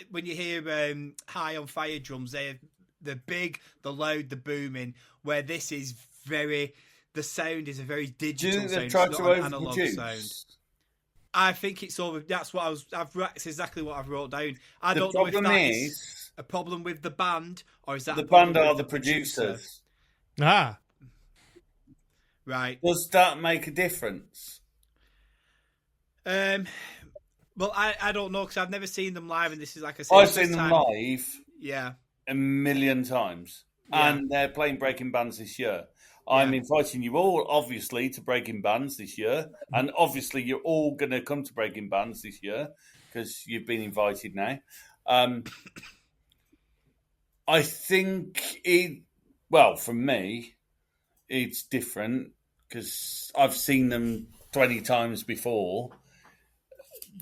when you hear High on Fire drums, they're big, the loud, the booming, where this is very... The sound is a very digital sound. It's not an analog sound. I think it's over. That's exactly what I've wrote down. I don't know if that is a problem with the band or is that the band are the producers. Ah, right. Does that make a difference? Well, I don't know because I've never seen them live, and this is like I said, I've seen them live. Yeah, a million times, and they're playing Breaking Bands this year. I'm inviting you all, obviously, to Breaking Bands this year. And obviously, you're all going to come to Breaking Bands this year because you've been invited now. I think for me, it's different because I've seen them 20 times before.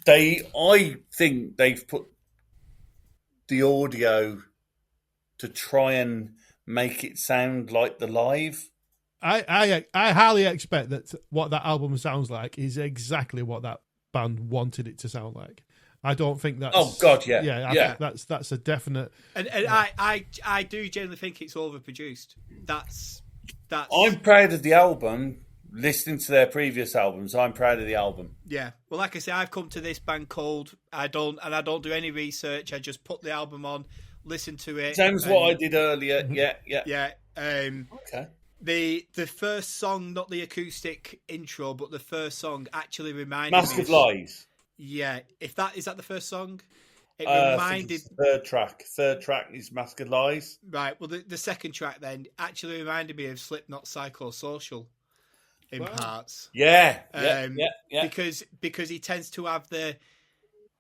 I think they've put the audio to try and make it sound like the live. I highly expect that what that album sounds like is exactly what that band wanted it to sound like. I don't think that's... Oh, God, yeah. Yeah, I think that's a definite... And I do generally think it's overproduced. That's... I'm proud of the album. Listening to their previous albums, I'm proud of the album. Yeah. Well, like I say, I've come to this band cold. I don't do any research. I just put the album on, listen to it. Sounds what I did earlier. Yeah. Yeah. Okay. The first song, not the acoustic intro, but the first song actually reminded me. Mask of Lies. Yeah. Is that the first song? It I reminded think it's third track is Mask of Lies. right. Well, the second track then actually reminded me of Slipknot Psychosocial in parts. Yeah, Because he tends to have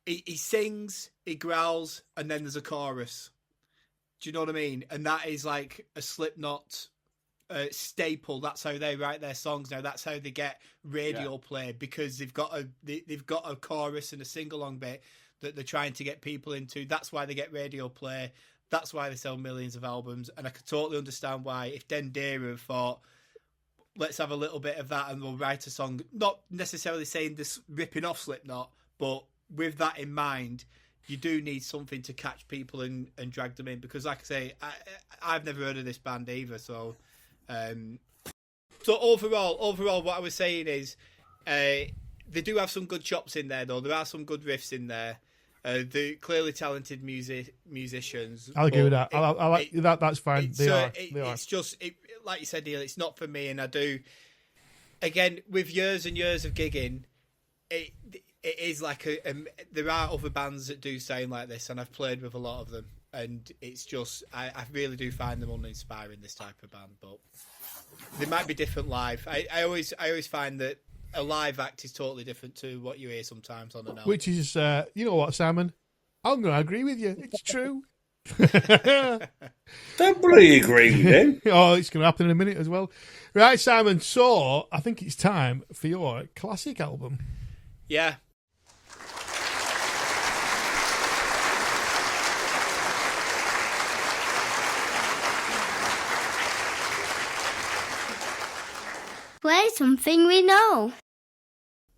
he sings, he growls, and then there's a chorus. Do you know what I mean? And that is like a Slipknot staple. That's how they write their songs now. That's how they get radio play, because they've got a chorus and a sing-along bit that they're trying to get people into. That's why they get radio play. That's why they sell millions of albums. And I could totally understand why, if Dendera have thought, let's have a little bit of that and we'll write a song, not necessarily saying this ripping off Slipknot, but with that in mind, you do need something to catch people and drag them in, because like I say, I've never heard of this band either. So overall what I was saying is they do have some good chops in there, though. There are some good riffs in there. They're clearly talented musicians. I'll agree with that. I like that. That's fine. They are. It's just, like you said, Neil, it's not for me. And I do, again, with years and years of gigging, it is like there are other bands that do sound like this, and I've played with a lot of them, and it's just I really do find them uninspiring, this type of band. But they might be different live. I always find that a live act is totally different to what you hear sometimes on an album. Which is, you know what, Simon? I'm going to agree with you. It's true. Don't bloody agree with him. Oh, it's going to happen in a minute as well. Right, Simon, so I think it's time for your classic album. Yeah. Play something we know.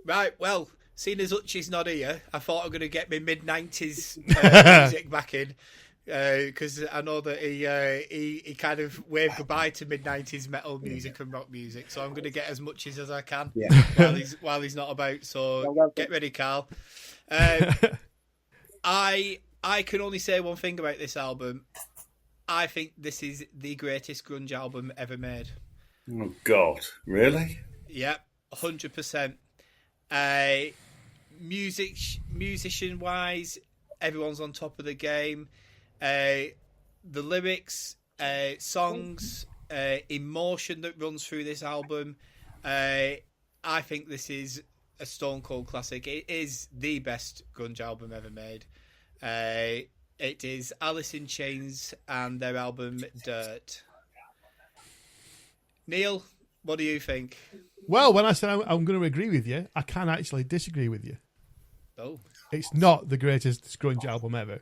Right, well, seeing as Hutchie's not here, I thought I'm going to get my mid-90s music back in, because I know that he kind of waved goodbye to mid-90s metal music and rock music, so I'm going to get as much as I can while he's not about. So get ready, Carl. I can only say one thing about this album. I think this is the greatest grunge album ever made. Oh, God. Really? Yep, 100%. Musician-wise, everyone's on top of the game. The lyrics, songs, emotion that runs through this album. I think this is a stone cold classic. It is the best grunge album ever made. It is Alice in Chains and their album Dirt. Neil, what do you think? Well, when I said I'm going to agree with you, I can actually disagree with you. Oh. It's not the greatest grunge album ever.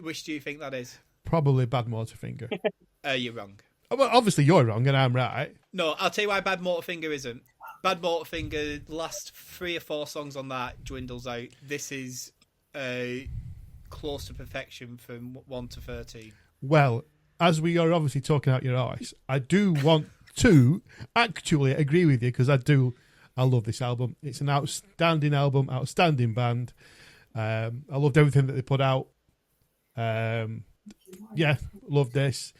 Which do you think that is? Probably Bad Motorfinger. You're wrong. Well, obviously you're wrong and I'm right. No, I'll tell you why Bad Motorfinger isn't. Bad Motorfinger, the last 3 or 4 songs on that dwindles out. This is close to perfection from 1 to 13. Well, as we are obviously talking out your eyes, I do want to actually agree with you, because I love this album. It's an outstanding album, outstanding band. I loved everything that they put out. Yeah, love this.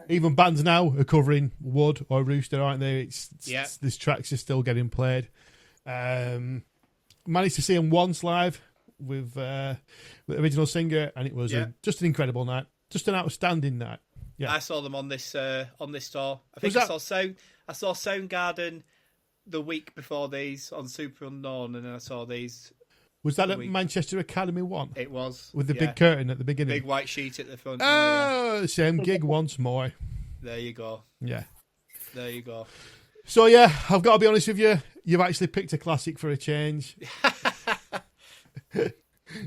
Even bands now are covering Wood or Rooster, aren't they? This tracks are still getting played. Managed to see them once live with the original singer, and it was just an incredible night. Just an outstanding night. Yeah, I saw them on this tour. I think I saw Soundgarden the week before these on Super Unknown, and then I saw these. Was that at Manchester Academy 1? It was. With the big curtain at the beginning. Big white sheet at the front. Oh, same gig once more. There you go. Yeah. There you go. So, yeah, I've got to be honest with you. You've actually picked a classic for a change.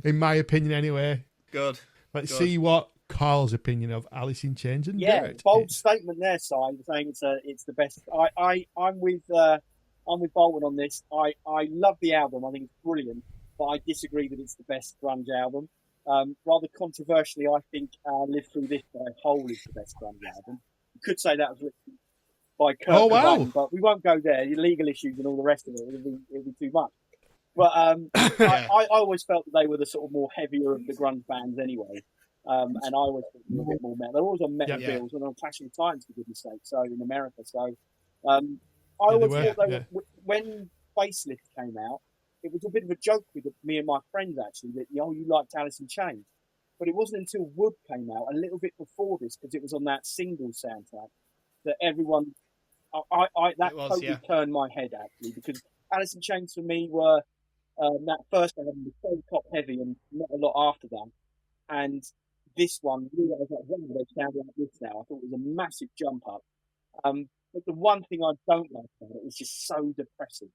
In my opinion, anyway. Good. Let's see what Carl's opinion of Alice in Chains and Dirt. Bold statement there, Si, saying it's the best. I'm with Bolton on this. I love the album. I think it's brilliant, but I disagree that it's the best grunge album. Rather controversially, I think Live Through This by Hole is the best grunge album. You could say that was written by Kurt Cobain, but we won't go there. The legal issues and all the rest of it, it'll be too much. But I always felt that they were the sort of more heavier of the grunge bands anyway. And I always think they were a bit more metal. They're always on metal bills and on Clash of Titans, for goodness sake, so in America. So I always thought when Facelift came out, it was a bit of a joke with me and my friends, actually, that, you liked Alice in Chains. But it wasn't until Wood came out, a little bit before this, because it was on that single soundtrack, that everyone... that totally turned my head, actually, because Alice in Chains for me were... that first album was so top heavy and not a lot after that. And this one, really, I was like, wow, they sound like this now. I thought it was a massive jump up. But the one thing I don't like about it is just so depressing.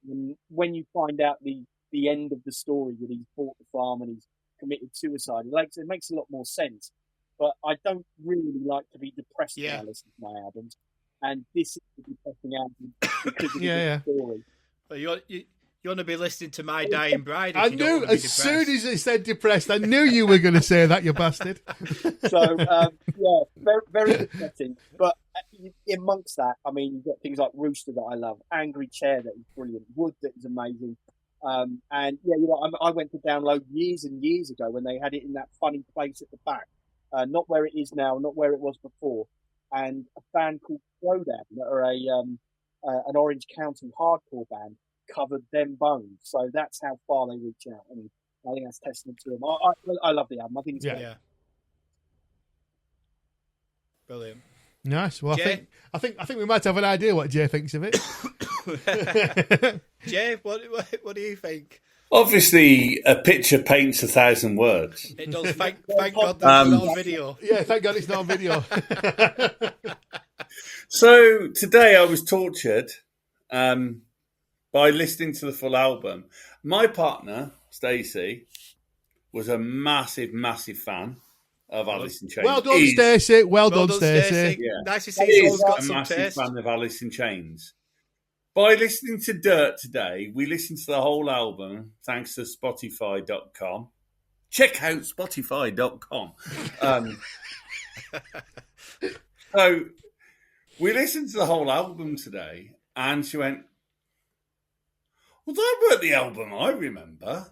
And when you find out the end of the story, that he's bought the farm and he's committed suicide, it makes a lot more sense. But I don't really like to be depressed when I listen to my albums. And this is a depressing album because of the story. But you want to be listening to My Dying Bride. I knew as soon as it said depressed, I knew you were going to say that, you bastard. So, very, very depressing. But amongst that, I mean, you've got things like Rooster that I love, Angry Chair that is brilliant, Wood that is amazing. And I went to download years and years ago when they had it in that funny place at the back, not where it is now, not where it was before. And a band called Throwdown, that are an Orange County hardcore band, covered them bones. So that's how far they reach out, and I think that's testament to them. I love the album. I think it's great. Brilliant. Nice. Well, Jay? I think we might have an idea what Jay thinks of it. Jay, what do you think? Obviously, a picture paints 1,000 words. It does. Thank God that's not on video. Yeah, thank God it's not on video. So today I was tortured by listening to the full album. My partner, Stacey, was a massive, massive fan of Alice in Chains. Well done, Stacey. Well done, Stacey. Yeah. Nice to see someone's got some taste. A massive fan of Alice in Chains. By listening to Dirt today, we listened to the whole album thanks to Spotify.com. Check out Spotify.com. So we listened to the whole album today, and she went, well, that weren't the album I remember.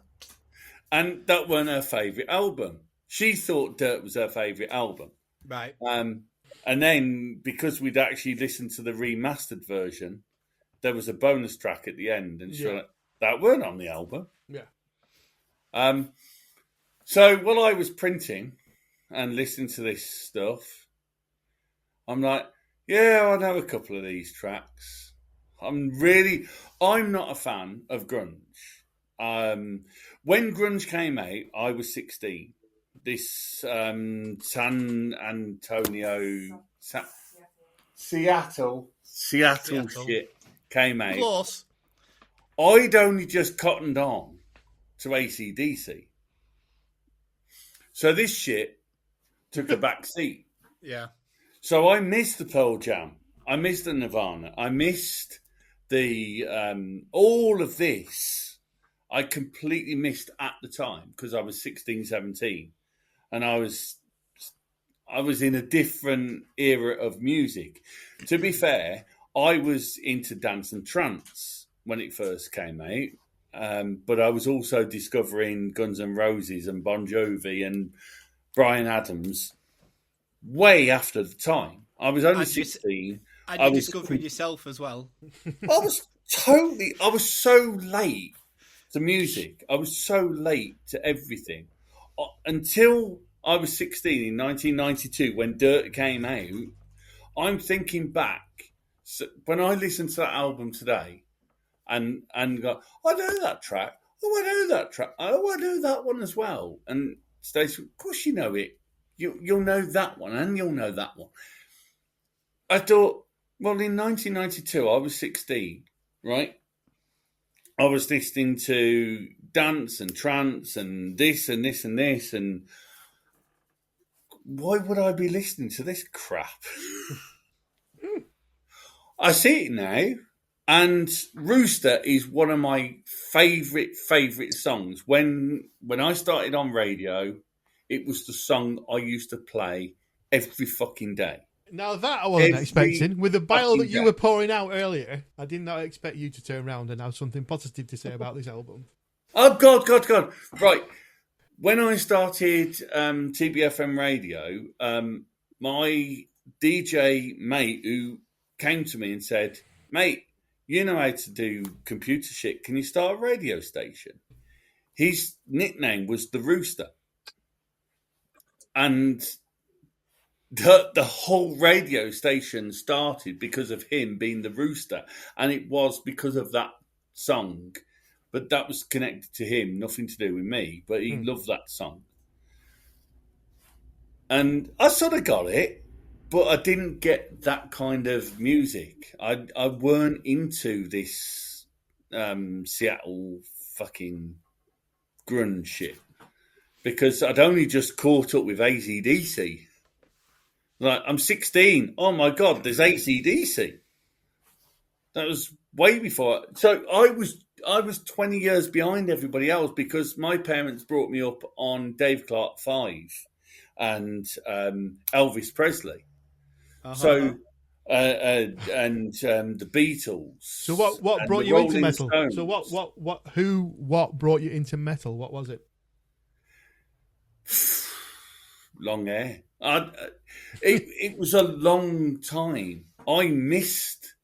And that weren't her favourite album. She thought Dirt was her favourite album. Right. And then, because we'd actually listened to the remastered version, there was a bonus track at the end, and she went, that weren't on the album. Yeah. So while I was printing and listening to this stuff, I'm like, yeah, I'd have a couple of these tracks. I'm not a fan of grunge. When grunge came out, I was 16. This San Antonio, Seattle shit came out. Close. I'd only just cottoned on to AC/DC. So this shit took a back seat. Yeah. So I missed the Pearl Jam. I missed the Nirvana. I missed the all of this. I completely missed at the time because I was 16, 17. And I was in a different era of music. To be fair, I was into dance and trance when it first came out. But I was also discovering Guns N' Roses and Bon Jovi and Bryan Adams way after the time. I was only 16. And you discovered yourself as well. I was so late to music. I was so late to everything. Until I was 16 in 1992 when Dirt came out. I'm thinking back. So when I listen to that album today and go, I know that track. Oh, I know that track. Oh, I know that one as well. And Stacey, of course you know it. You'll know that one and you'll know that one. I thought, well, in 1992, I was 16, right? I was listening to dance and trance and this and this and this. And why would I be listening to this crap? I see it now. And Rooster is one of my favourite songs. When I started on radio, it was the song I used to play every fucking day. Now that I wasn't expecting. With the bile that you were pouring out earlier, I did not expect you to turn around and have something positive to say about this album. Oh, God. Right. When I started TBFM radio, my DJ mate who came to me and said, mate, you know how to do computer shit. Can you start a radio station? His nickname was the Rooster. And the whole radio station started because of him being the Rooster. And it was because of that song. But that was connected to him, nothing to do with me. But he loved that song. And I sort of got it, but I didn't get that kind of music. I weren't into this Seattle fucking grunge shit. Because I'd only just caught up with AC/DC. Like, I'm 16. Oh my God, there's AC/DC. That was way before. So I was 20 years behind everybody else because my parents brought me up on Dave Clark 5 and Elvis Presley. Uh-huh. So the Beatles. So what brought you into metal? Stones. So what brought you into metal? What was it? Long hair. It was a long time. I missed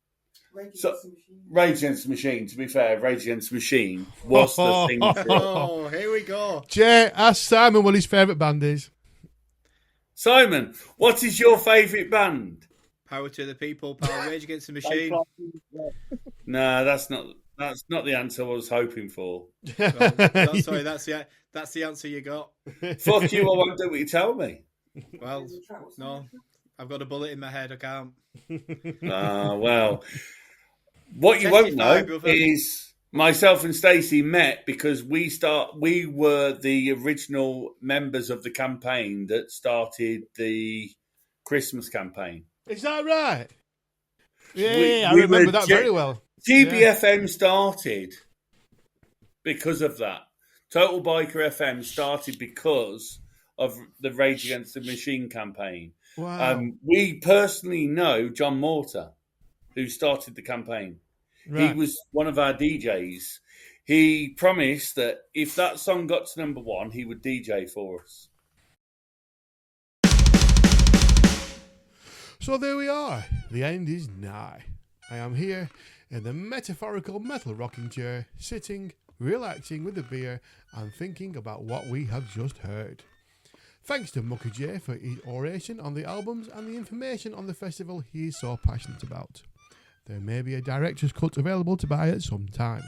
Rage Against the Machine. To be fair, Rage Against the Machine was the thing. Oh, here we go. Jay, ask Simon what his favourite band is. Simon, what is your favourite band? Power to the people. Power Rage Against the Machine. No, that's not the answer I was hoping for. Well, sorry, that's the answer you got. Fuck you! I won't do what you tell me. Well, no, I've got a bullet in my head. I can't. Well, what you won't know is myself and Stacey met because we were the original members of the campaign that started the Christmas campaign. Is that right? Yeah, I remember that very well. TBFM started because of that. Total Biker FM started because of the Rage Against the Machine campaign. Wow. We personally know John Mortar, who started the campaign. Right. He was one of our DJs. He promised that if that song got to number 1, he would DJ for us. So there we are. The end is nigh. I am here in the metaphorical metal rocking chair, sitting, relaxing with a beer and thinking about what we have just heard. Thanks to Mucker J for his oration on the albums and the information on the festival he is so passionate about. There may be a director's cut available to buy at some time.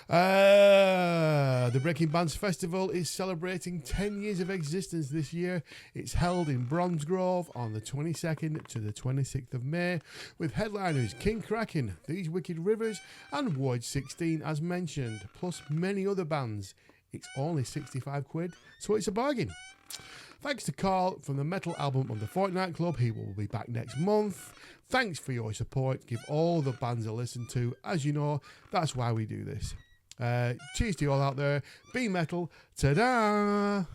The Breaking Bands Festival is celebrating 10 years of existence this year. It's held in Bronze Grove on the 22nd to the 26th of May, with headliners King Kraken, These Wicked Rivers and Void 16 as mentioned, plus many other bands. It's only £65, so it's a bargain. Thanks to Carl from the Metal Album of the Fortnight Club. He will be back next month. Thanks for your support. Give all the bands a listen to. As you know, that's why we do this. Cheers to you all out there. Be metal. Ta-da!